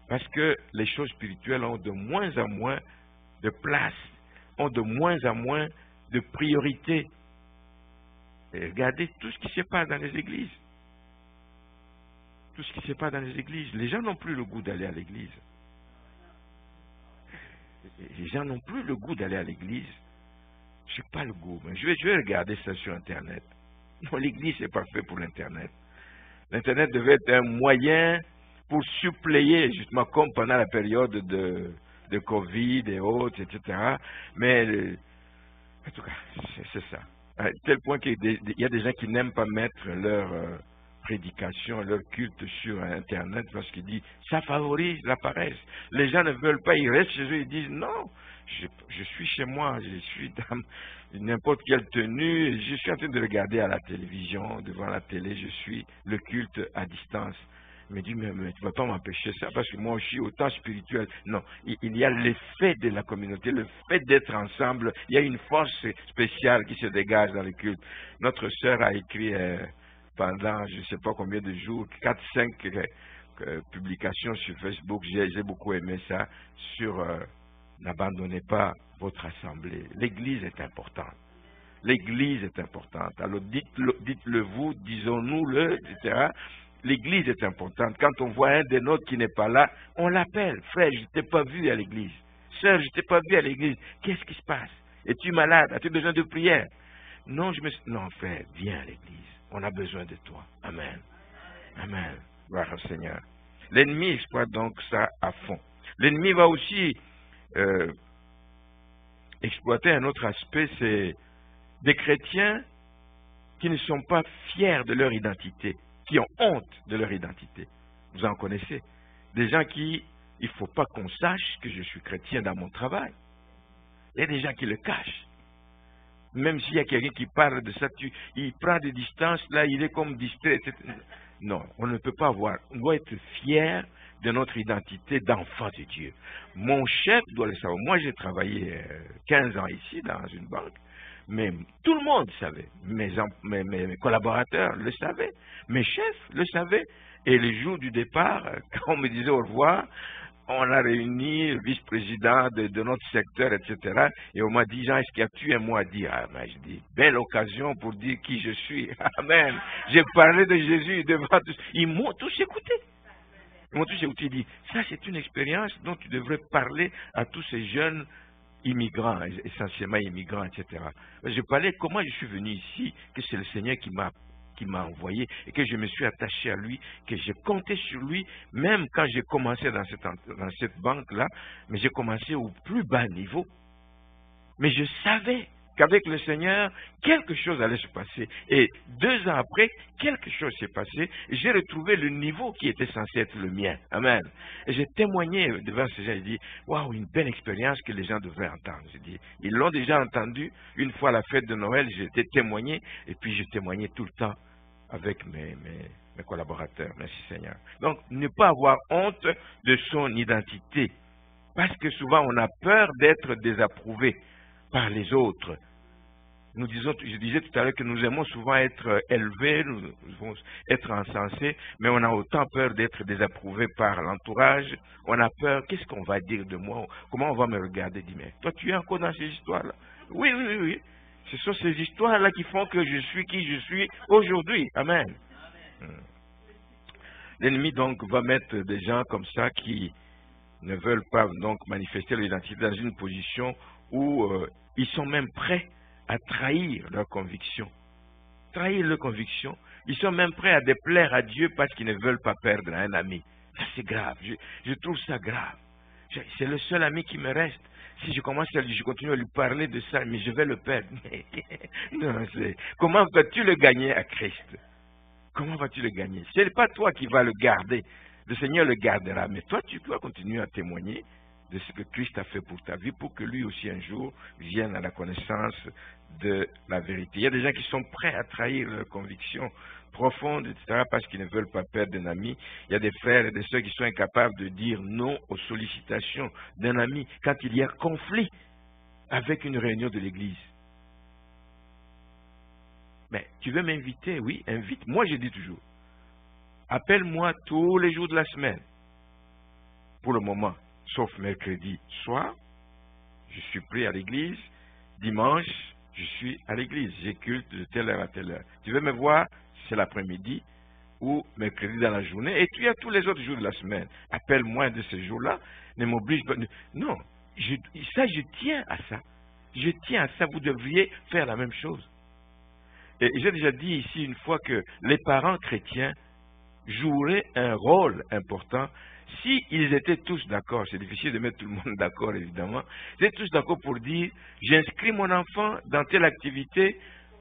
parce que les choses spirituelles ont de moins en moins de place, ont de moins en moins de priorité. Et regardez tout ce qui se passe dans les églises. Tout ce qui se passe dans les églises. Les gens n'ont plus le goût d'aller à l'église. Les gens n'ont plus le goût d'aller à l'église. Je n'ai pas le goût. Mais je vais regarder ça sur Internet. Non, l'église, c'est pas fait pour l'Internet. L'Internet devait être un moyen pour suppléer, justement, comme pendant la période de Covid et autres, etc. Mais, en tout cas, c'est ça. À tel point qu'il y a des gens qui n'aiment pas mettre leur prédication, leur culte sur Internet parce qu'ils disent ça favorise la paresse. Les gens ne veulent pas, ils restent chez eux, ils disent non, je suis chez moi, je suis dans n'importe quelle tenue, je suis en train de regarder à la télévision, devant la télé, je suis le culte à distance. Il me dit, mais tu ne vas pas m'empêcher ça parce que moi je suis autant spirituel. Non, il y a l'effet de la communauté, le fait d'être ensemble. Il y a une force spéciale qui se dégage dans le culte. Notre sœur a écrit pendant je ne sais pas combien de jours, 4-5 publications sur Facebook. J'ai beaucoup aimé ça sur n'abandonnez pas votre assemblée. L'église est importante. L'église est importante. Alors dites-le vous, disons-nous-le, etc. L'église est importante. Quand on voit un des nôtres qui n'est pas là, on l'appelle. Frère, je ne t'ai pas vu à l'église. Sœur, je ne t'ai pas vu à l'église. Qu'est-ce qui se passe? Es-tu malade? As-tu besoin de prière? Non, non, frère, viens à l'église. On a besoin de toi. Amen. Amen. Gloire au Seigneur. L'ennemi exploite donc ça à fond. L'ennemi va aussi exploiter un autre aspect, c'est des chrétiens qui ne sont pas fiers de leur identité, qui ont honte de leur identité. Vous en connaissez. Des gens qui, il ne faut pas qu'on sache que je suis chrétien dans mon travail. Il y a des gens qui le cachent. Même s'il y a quelqu'un qui parle de ça, il prend des distances, là, il est comme distrait, etc. Non, on ne peut pas avoir. On doit être fier de notre identité d'enfant de Dieu. Mon chef doit le savoir. Moi, j'ai travaillé 15 ans ici, dans une banque, mais tout le monde savait. Mes collaborateurs le savaient. Mes chefs le savaient. Et le jour du départ, quand on me disait au revoir, on a réuni le vice-président de notre secteur, etc. Et on m'a dit, Jean, est-ce qu'il y a-tu un mot à dire? Ah, ben, je dis, belle occasion pour dire qui je suis. Amen. J'ai parlé de Jésus devant tous. Ils m'ont tous écouté. Ils m'ont tous écouté. Ils disent, ça c'est une expérience dont tu devrais parler à tous ces jeunes immigrants, essentiellement immigrants, etc. Je parlais comment je suis venu ici, que c'est le Seigneur qui m'a envoyé et que je me suis attaché à lui, que j'ai compté sur lui, même quand j'ai commencé dans cette banque-là, mais j'ai commencé au plus bas niveau. Mais je savais qu'avec le Seigneur, quelque chose allait se passer. Et 2 ans après, quelque chose s'est passé. J'ai retrouvé le niveau qui était censé être le mien. Amen. Et j'ai témoigné devant ces gens. J'ai dit, waouh, une belle expérience que les gens devraient entendre. J'ai dit, ils l'ont déjà entendu. Une fois à la fête de Noël, j'ai été témoigné. Et puis, je témoignais tout le temps avec mes collaborateurs. Merci Seigneur. Donc, ne pas avoir honte de son identité. Parce que souvent, on a peur d'être désapprouvé par les autres. Je disais tout à l'heure que nous aimons souvent être élevés, nous devons être encensés, mais on a autant peur d'être désapprouvé par l'entourage. On a peur, qu'est-ce qu'on va dire de moi? Comment on va me regarder? Dis, mais toi, tu es encore dans ces histoires-là? Oui, oui, oui, oui. Ce sont ces histoires-là qui font que je suis qui je suis aujourd'hui. Amen. L'ennemi donc va mettre des gens comme ça qui ne veulent pas donc manifester leur identité dans une position où ils sont même prêts à trahir leurs convictions. Trahir leurs convictions. Ils sont même prêts à déplaire à Dieu parce qu'ils ne veulent pas perdre un ami. Ça c'est grave. Je trouve ça grave. C'est le seul ami qui me reste. Si je continue à lui parler de ça, mais je vais le perdre. Non, comment vas-tu le gagner à Christ? Comment vas-tu le gagner? Ce n'est pas toi qui vas le garder. Le Seigneur le gardera. Mais toi, tu dois continuer à témoigner de ce que Christ a fait pour ta vie, pour que lui aussi un jour vienne à la connaissance de la vérité. Il y a des gens qui sont prêts à trahir leurs convictions profondes, etc., parce qu'ils ne veulent pas perdre un ami. Il y a des frères et des sœurs qui sont incapables de dire non aux sollicitations d'un ami quand il y a conflit avec une réunion de l'église. Mais tu veux m'inviter? Oui, invite. Moi, je dis toujours, appelle-moi tous les jours de la semaine. Pour le moment, sauf mercredi soir, je suis pris à l'église. Dimanche, je suis à l'église. J'ai culte de telle heure à telle heure. Tu veux me voir? C'est l'après-midi ou mercredi dans la journée. Et tu as tous les autres jours de la semaine. Appelle-moi un de ces jours-là. Ne m'oblige pas. Non, je tiens à ça. Je tiens à ça. Vous devriez faire la même chose. Et j'ai déjà dit ici une fois que les parents chrétiens joueraient un rôle important s'ils étaient tous d'accord. C'est difficile de mettre tout le monde d'accord, évidemment. Ils étaient tous d'accord pour dire, j'inscris mon enfant dans telle activité,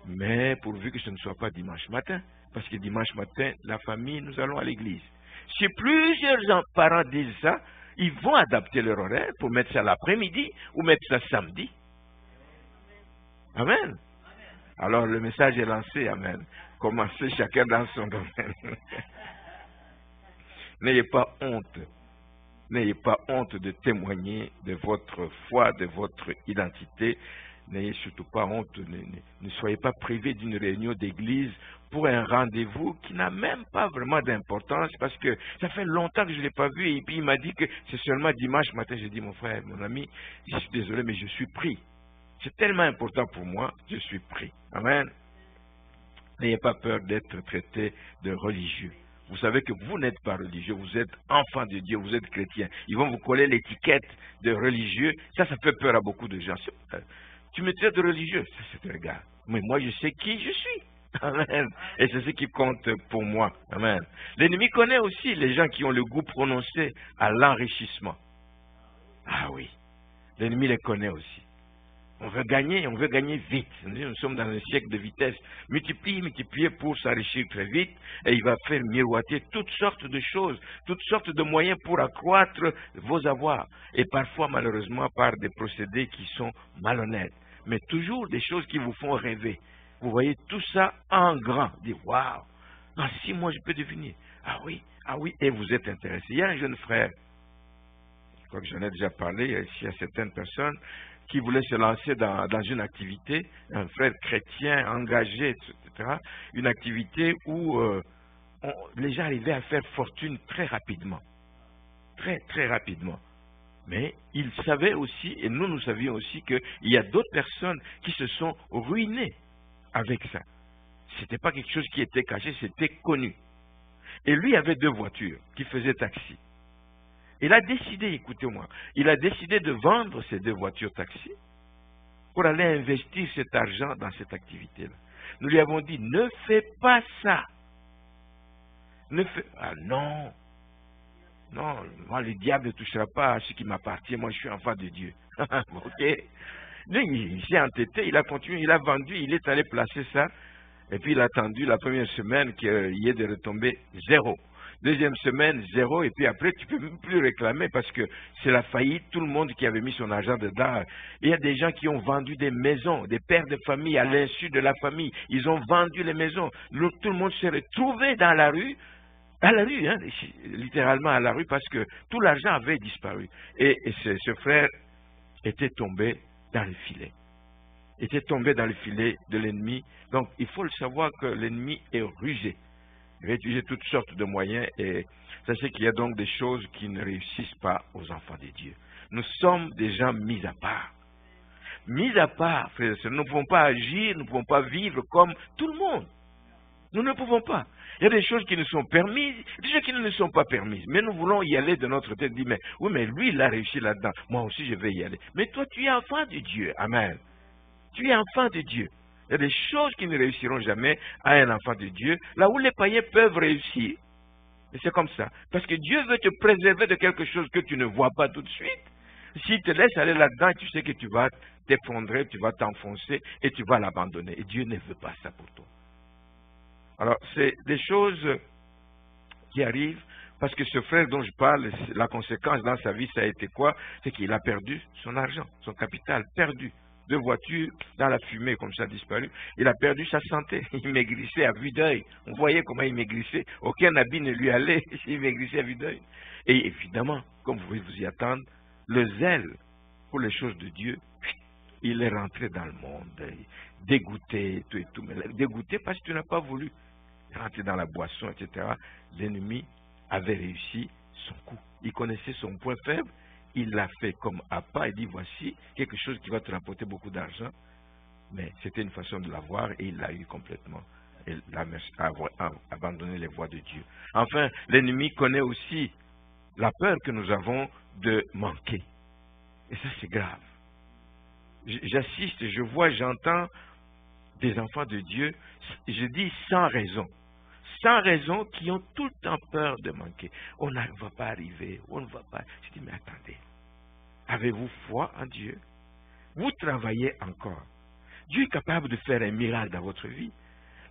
mais pourvu que ce ne soit pas dimanche matin. Parce que dimanche matin, la famille, nous allons à l'église. Si plusieurs parents disent ça, ils vont adapter leur horaire pour mettre ça l'après-midi ou mettre ça samedi. Amen. Alors le message est lancé, amen. Commencez chacun dans son domaine. N'ayez pas honte. N'ayez pas honte de témoigner de votre foi, de votre identité. N'ayez surtout pas honte. Ne soyez pas privés d'une réunion d'église pour un rendez-vous qui n'a même pas vraiment d'importance parce que ça fait longtemps que je ne l'ai pas vu et puis il m'a dit que c'est seulement dimanche matin. J'ai dit, mon frère, mon ami, je suis désolé, mais je suis pris. C'est tellement important pour moi, je suis pris. Amen. N'ayez pas peur d'être traité de religieux. vous savez que vous n'êtes pas religieux, vous êtes enfant de Dieu, vous êtes chrétien. Ils vont vous coller l'étiquette de religieux. Ça fait peur à beaucoup de gens. Tu me traites de religieux, ça c'est un gars. Mais moi, je sais qui je suis. Amen. Et c'est ce qui compte pour moi. Amen. L'ennemi connaît aussi les gens qui ont le goût prononcé à l'enrichissement. Ah oui, l'ennemi les connaît aussi. On veut gagner vite. Nous sommes dans un siècle de vitesse. Multiplier pour s'enrichir très vite. Et il va faire miroiter toutes sortes de choses, toutes sortes de moyens pour accroître vos avoirs. Et parfois, malheureusement, par des procédés qui sont malhonnêtes. Mais toujours des choses qui vous font rêver. Vous voyez tout ça en grand. Dites, waouh, dans 6 mois, je peux devenir. Ah oui, et vous êtes intéressé. Il y a un jeune frère, je crois que j'en ai déjà parlé, ici à certaines personnes, qui voulait se lancer dans une activité, un frère chrétien engagé, etc., une activité où les gens arrivaient à faire fortune très rapidement. Très, très rapidement. Mais il savait aussi, et nous savions aussi, qu'il y a d'autres personnes qui se sont ruinées avec ça. Ce n'était pas quelque chose qui était caché, c'était connu. Et lui avait 2 voitures qui faisaient taxi. Il a décidé, écoutez-moi, il a décidé de vendre ces 2 voitures taxi pour aller investir cet argent dans cette activité-là. Nous lui avons dit, ne fais pas ça. Ah non, moi le diable ne touchera pas à ce qui m'appartient, moi je suis enfant de Dieu. Ok. Lui, il s'est entêté, il a continué, il a vendu, il est allé placer ça, et puis il a attendu la première semaine qu'il y ait des retombées 0. Deuxième semaine, 0, et puis après, tu ne peux même plus réclamer parce que c'est la faillite, tout le monde qui avait mis son argent dedans. Il y a des gens qui ont vendu des maisons, des pères de famille à l'insu de la famille. Ils ont vendu les maisons. Tout le monde s'est retrouvé dans la rue, hein, littéralement à la rue, parce que tout l'argent avait disparu. Et ce frère était tombé dans le filet. Était tombé dans le filet de l'ennemi. Donc, il faut le savoir que l'ennemi est rusé. Il va utiliser toutes sortes de moyens et sachez qu'il y a donc des choses qui ne réussissent pas aux enfants de Dieu. Nous sommes des gens mis à part. Mis à part, frères et sœurs, nous ne pouvons pas agir, nous ne pouvons pas vivre comme tout le monde. Nous ne pouvons pas. Il y a des choses qui nous sont permises, des choses qui ne nous sont pas permises. Mais nous voulons y aller de notre tête, dire, mais oui, mais lui, il a réussi là-dedans. Moi aussi, je vais y aller. Mais toi, tu es enfant de Dieu. Amen. Tu es enfant de Dieu. Il y a des choses qui ne réussiront jamais à un enfant de Dieu, là où les païens peuvent réussir. Et c'est comme ça. Parce que Dieu veut te préserver de quelque chose que tu ne vois pas tout de suite. S'il te laisse aller là-dedans, tu sais que tu vas t'effondrer, tu vas t'enfoncer et tu vas l'abandonner. Et Dieu ne veut pas ça pour toi. Alors, c'est des choses qui arrivent parce que ce frère dont je parle, la conséquence dans sa vie, ça a été quoi? C'est qu'il a perdu son argent, son capital, perdu. 2 voitures dans la fumée, comme ça, disparu. Il a perdu sa santé. Il maigrissait à vue d'œil. Vous voyez comment il maigrissait. Aucun habit ne lui allait. Il maigrissait à vue d'œil. Et évidemment, comme vous pouvez vous y attendre, le zèle pour les choses de Dieu, il est rentré dans le monde. Dégoûté, tout et tout. Mais dégoûté parce que tu n'as pas voulu. Rentrer dans la boisson, etc. L'ennemi avait réussi son coup. Il connaissait son point faible. Il l'a fait comme appât, il dit voici quelque chose qui va te rapporter beaucoup d'argent, mais c'était une façon de l'avoir et il l'a eu complètement. Il a abandonné les voies de Dieu. Enfin, l'ennemi connaît aussi la peur que nous avons de manquer. Et ça, c'est grave. J'assiste, je vois, j'entends des enfants de Dieu, je dis sans raison, qui ont tout le temps peur de manquer. On ne va pas arriver, on ne va pas. Je dis, mais attendez, avez-vous foi en Dieu? Vous travaillez encore. Dieu est capable de faire un miracle dans votre vie.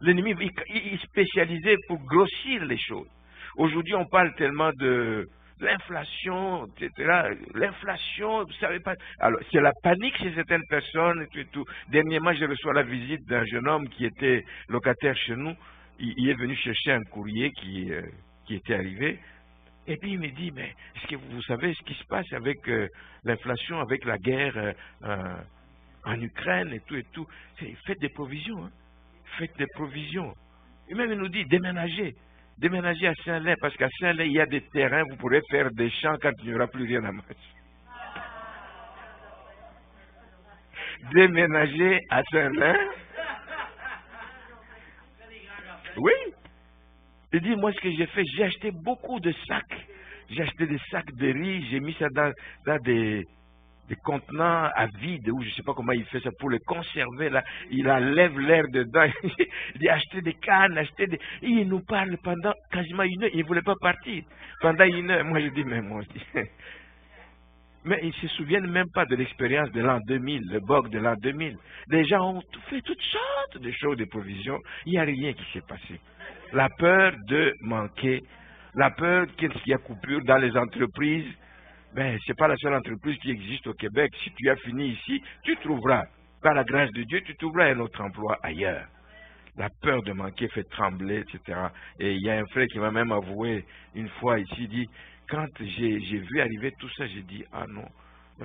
L'ennemi, il est spécialisé pour grossir les choses. Aujourd'hui, on parle tellement de l'inflation, etc. L'inflation, vous savez pas. Alors, c'est la panique chez certaines personnes et tout. Dernièrement, je reçois la visite d'un jeune homme qui était locataire chez nous. Il est venu chercher un courrier qui était arrivé. Et puis il me dit, mais est-ce que vous savez ce qui se passe avec l'inflation, avec la guerre en Ukraine et tout. Faites des provisions. Hein. Faites des provisions. Et même il nous dit, déménagez. Déménagez à Saint-Lin, parce qu'à Saint-Lin, il y a des terrains, vous pourrez faire des champs quand il n'y aura plus rien à manger. Déménager à Saint-Lin. Oui. Il dit, moi, ce que j'ai fait, j'ai acheté beaucoup de sacs. J'ai acheté des sacs de riz, j'ai mis ça dans des contenants à vide, ou je ne sais pas comment il fait ça, pour les conserver, là. Il enlève l'air dedans. Il dit, acheter des cannes, acheter des... Et il nous parle pendant quasiment 1 heure. Il ne voulait pas partir. Pendant 1 heure, moi, je dis, mais moi, mais ils ne se souviennent même pas de l'expérience de l'an 2000, le bug de l'an 2000. Les gens ont fait toutes sortes de choses, de provisions. Il n'y a rien qui s'est passé. La peur de manquer, la peur qu'il y a coupure dans les entreprises. Ben, ce n'est pas la seule entreprise qui existe au Québec. Si tu as fini ici, tu trouveras, par la grâce de Dieu, tu trouveras un autre emploi ailleurs. La peur de manquer fait trembler, etc. Et il y a un frère qui m'a même avoué une fois ici, il dit, quand j'ai vu arriver tout ça, j'ai dit, ah non,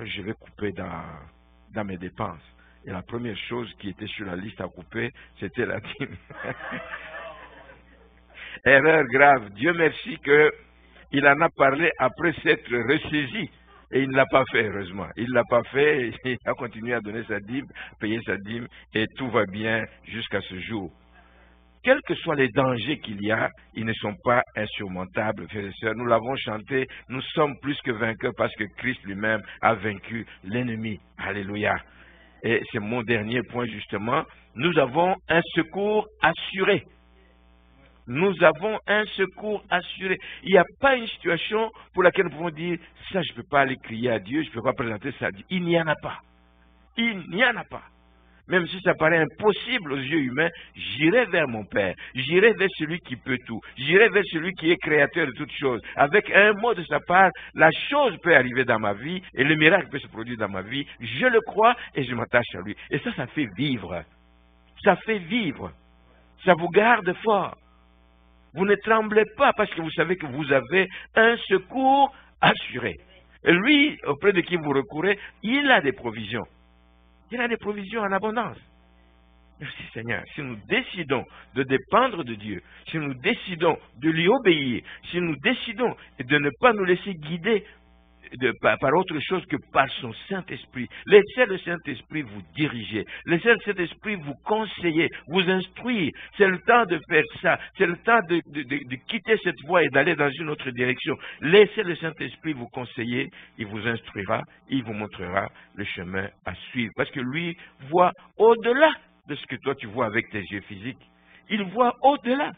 je vais couper dans mes dépenses. Et la première chose qui était sur la liste à couper, c'était la dîme. Erreur grave. Dieu merci qu'il en a parlé après s'être ressaisi. Et il ne l'a pas fait, heureusement. Il ne l'a pas fait, il a continué à donner sa dîme, payer sa dîme, et tout va bien jusqu'à ce jour. Quels que soient les dangers qu'il y a, ils ne sont pas insurmontables, frères et sœurs. Nous l'avons chanté, nous sommes plus que vainqueurs parce que Christ lui-même a vaincu l'ennemi. Alléluia. Et c'est mon dernier point, justement. Nous avons un secours assuré. Nous avons un secours assuré. Il n'y a pas une situation pour laquelle nous pouvons dire, ça je ne peux pas aller crier à Dieu, je ne peux pas présenter ça à Dieu. Il n'y en a pas. Il n'y en a pas. Même si ça paraît impossible aux yeux humains, j'irai vers mon Père, j'irai vers celui qui peut tout, j'irai vers celui qui est créateur de toutes choses. Avec un mot de sa part, la chose peut arriver dans ma vie et le miracle peut se produire dans ma vie. Je le crois et je m'attache à lui. Et ça fait vivre. Ça fait vivre. Ça vous garde fort. Vous ne tremblez pas parce que vous savez que vous avez un secours assuré. Et lui, auprès de qui vous recourez, il a des provisions. Il a des provisions en abondance. Merci Seigneur. Si nous décidons de dépendre de Dieu, si nous décidons de lui obéir, si nous décidons de ne pas nous laisser guider par autre chose que par son Saint-Esprit, laissez le Saint-Esprit vous diriger, laissez le Saint-Esprit vous conseiller, vous instruire. C'est le temps de faire ça, c'est le temps de quitter cette voie et d'aller dans une autre direction. Laissez le Saint-Esprit vous conseiller, il vous instruira, il vous montrera le chemin à suivre. Parce que lui voit au-delà de ce que toi tu vois avec tes yeux physiques. Il voit au-delà.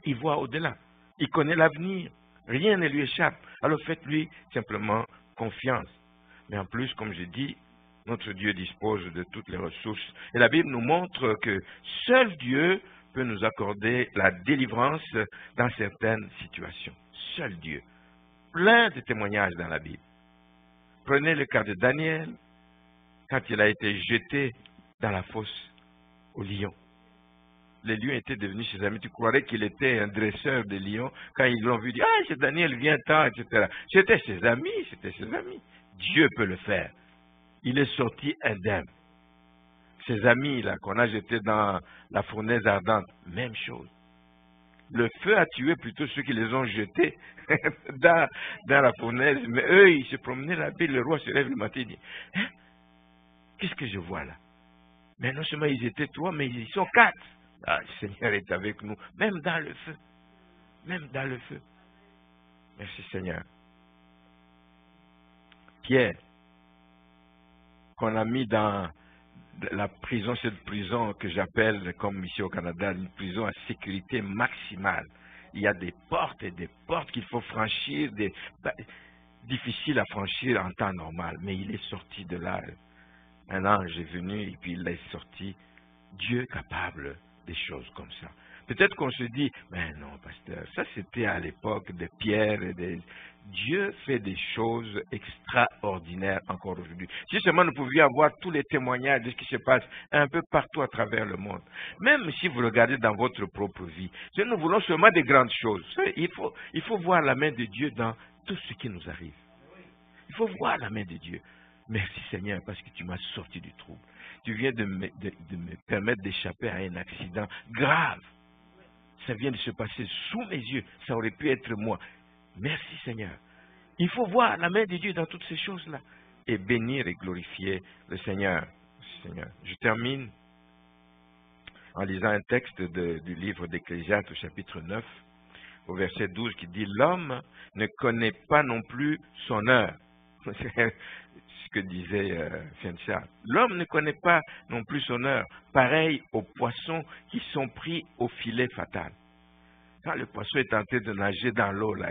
Il voit au-delà. Il connaît l'avenir. Rien ne lui échappe. Alors faites-lui simplement confiance. Mais en plus, comme je dis, notre Dieu dispose de toutes les ressources. Et la Bible nous montre que seul Dieu peut nous accorder la délivrance dans certaines situations. Seul Dieu. Plein de témoignages dans la Bible. Prenez le cas de Daniel, quand il a été jeté dans la fosse aux lions. Les lions étaient devenus ses amis. Tu croirais qu'il était un dresseur de lions. Quand ils l'ont vu, dire, ah, c'est Daniel, viens-t'en, etc. C'était ses amis, c'était ses amis. Dieu peut le faire. Il est sorti indemne. Ses amis, là, qu'on a jetés dans la fournaise ardente, même chose. Le feu a tué plutôt ceux qui les ont jetés dans la fournaise. Mais eux, ils se promenaient là-bas. Le roi se lève le matin et dit, hein, qu'est-ce que je vois là? Mais non seulement ils étaient 3, mais ils sont 4. Ah, le Seigneur est avec nous, même dans le feu. Même dans le feu. Merci Seigneur. Pierre, qu'on a mis dans la prison, cette prison que j'appelle, comme ici au Canada, une prison à sécurité maximale. Il y a des portes et des portes qu'il faut franchir, difficiles à franchir en temps normal. Mais il est sorti de là. Un ange est venu et puis il l'a sorti. Dieu capable des choses comme ça. Peut-être qu'on se dit, mais non, pasteur, ça c'était à l'époque de Pierre et des... Dieu fait des choses extraordinaires encore aujourd'hui. Si seulement nous pouvions avoir tous les témoignages de ce qui se passe un peu partout à travers le monde. Même si vous regardez dans votre propre vie, si nous voulons seulement des grandes choses. Il faut voir la main de Dieu dans tout ce qui nous arrive. Il faut voir la main de Dieu. Merci Seigneur parce que tu m'as sorti du trouble. Tu viens de me permettre d'échapper à un accident grave. Ça vient de se passer sous mes yeux. Ça aurait pu être moi. Merci Seigneur. Il faut voir la main de Dieu dans toutes ces choses-là. Et bénir et glorifier le Seigneur. Seigneur. Je termine en lisant un texte du livre d'Ecclésiaste au chapitre 9, au verset 12, qui dit « L'homme ne connaît pas non plus son heure. » C'est ce que disait Fiancia. L'homme ne connaît pas non plus son heure, pareil aux poissons qui sont pris au filet fatal. Quand le poisson est tenté de nager dans l'eau, là,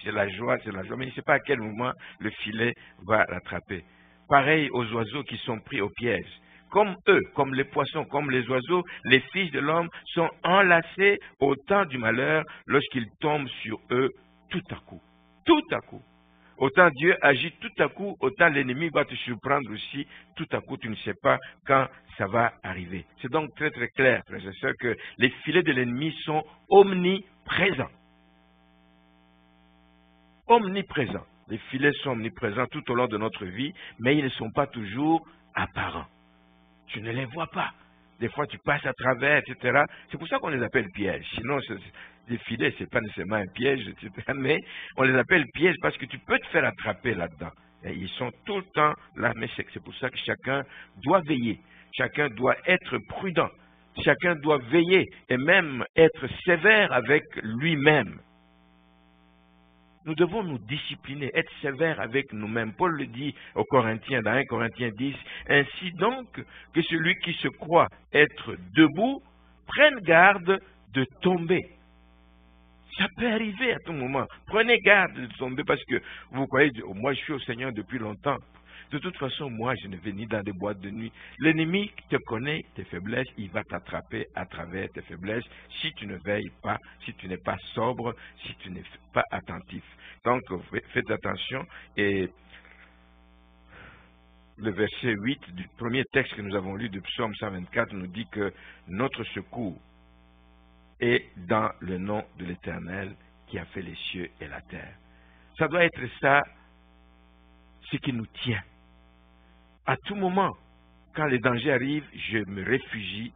c'est la joie, mais il ne sait pas à quel moment le filet va l'attraper. Pareil aux oiseaux qui sont pris au piège. Comme eux, comme les poissons, comme les oiseaux, les fils de l'homme sont enlacés au temps du malheur lorsqu'ils tombent sur eux tout à coup. Tout à coup. Autant Dieu agit tout à coup, autant l'ennemi va te surprendre aussi tout à coup. Tu ne sais pas quand ça va arriver. C'est donc très très clair, frères et sœurs, que les filets de l'ennemi sont omniprésents. Omniprésents. Les filets sont omniprésents tout au long de notre vie, mais ils ne sont pas toujours apparents. Tu ne les vois pas. Des fois, tu passes à travers, etc. C'est pour ça qu'on les appelle pièges. Sinon, les filets, ce n'est pas nécessairement un piège, etc. Mais on les appelle pièges parce que tu peux te faire attraper là-dedans. Et ils sont tout le temps là. Mais c'est pour ça que chacun doit veiller. Chacun doit être prudent. Chacun doit veiller et même être sévère avec lui-même. Nous devons nous discipliner, être sévères avec nous-mêmes. Paul le dit aux Corinthiens, dans 1 Corinthiens 10, « Ainsi donc que celui qui se croit être debout, prenne garde de tomber. » Ça peut arriver à tout moment. Prenez garde de tomber parce que vous croyez, moi je suis au Seigneur depuis longtemps. De toute façon, moi, je ne vais ni dans des boîtes de nuit. L'ennemi te connaît tes faiblesses, il va t'attraper à travers tes faiblesses si tu ne veilles pas, si tu n'es pas sobre, si tu n'es pas attentif. Donc, faites attention. Et le verset 8 du premier texte que nous avons lu du psaume 124 nous dit que notre secours est dans le nom de l'Éternel qui a fait les cieux et la terre. Ça doit être ça, ce qui nous tient. À tout moment, quand les dangers arrivent, je me réfugie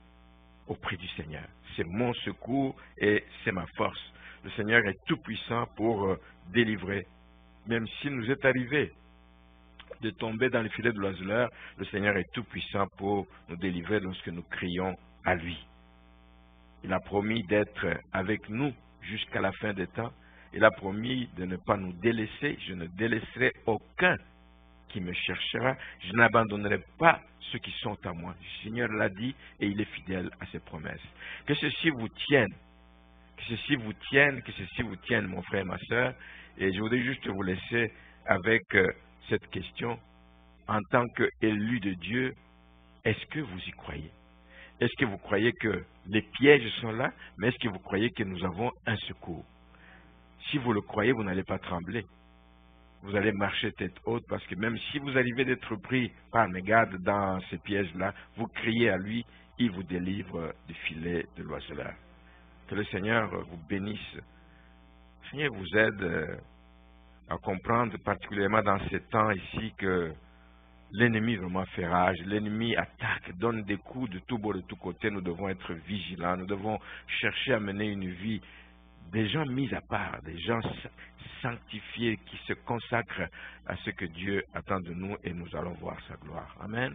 auprès du Seigneur. C'est mon secours et c'est ma force. Le Seigneur est tout puissant pour délivrer. Même s'il nous est arrivé de tomber dans les filets de l'oiseleur, le Seigneur est tout puissant pour nous délivrer lorsque nous crions à lui. Il a promis d'être avec nous jusqu'à la fin des temps. Il a promis de ne pas nous délaisser. Je ne délaisserai aucun qui me cherchera, je n'abandonnerai pas ceux qui sont à moi. Le Seigneur l'a dit et il est fidèle à ses promesses. Que ceci vous tienne, que ceci vous tienne, que ceci vous tienne, mon frère et ma soeur. Et je voudrais juste vous laisser avec cette question. En tant qu'élu de Dieu, est-ce que vous y croyez? Est-ce que vous croyez que les pièges sont là, mais est-ce que vous croyez que nous avons un secours? Si vous le croyez, vous n'allez pas trembler. Vous allez marcher tête haute parce que même si vous arrivez d'être pris par mégarde dans ces pièges-là, vous criez à lui, il vous délivre du filet de l'oiseleur. Que le Seigneur vous bénisse. Le Seigneur vous aide à comprendre particulièrement dans ces temps ici que l'ennemi vraiment fait rage, l'ennemi attaque, donne des coups de tout bord, de tous côtés. Nous devons être vigilants, nous devons chercher à mener une vie des gens mis à part, des gens sanctifiés qui se consacrent à ce que Dieu attend de nous et nous allons voir sa gloire. Amen.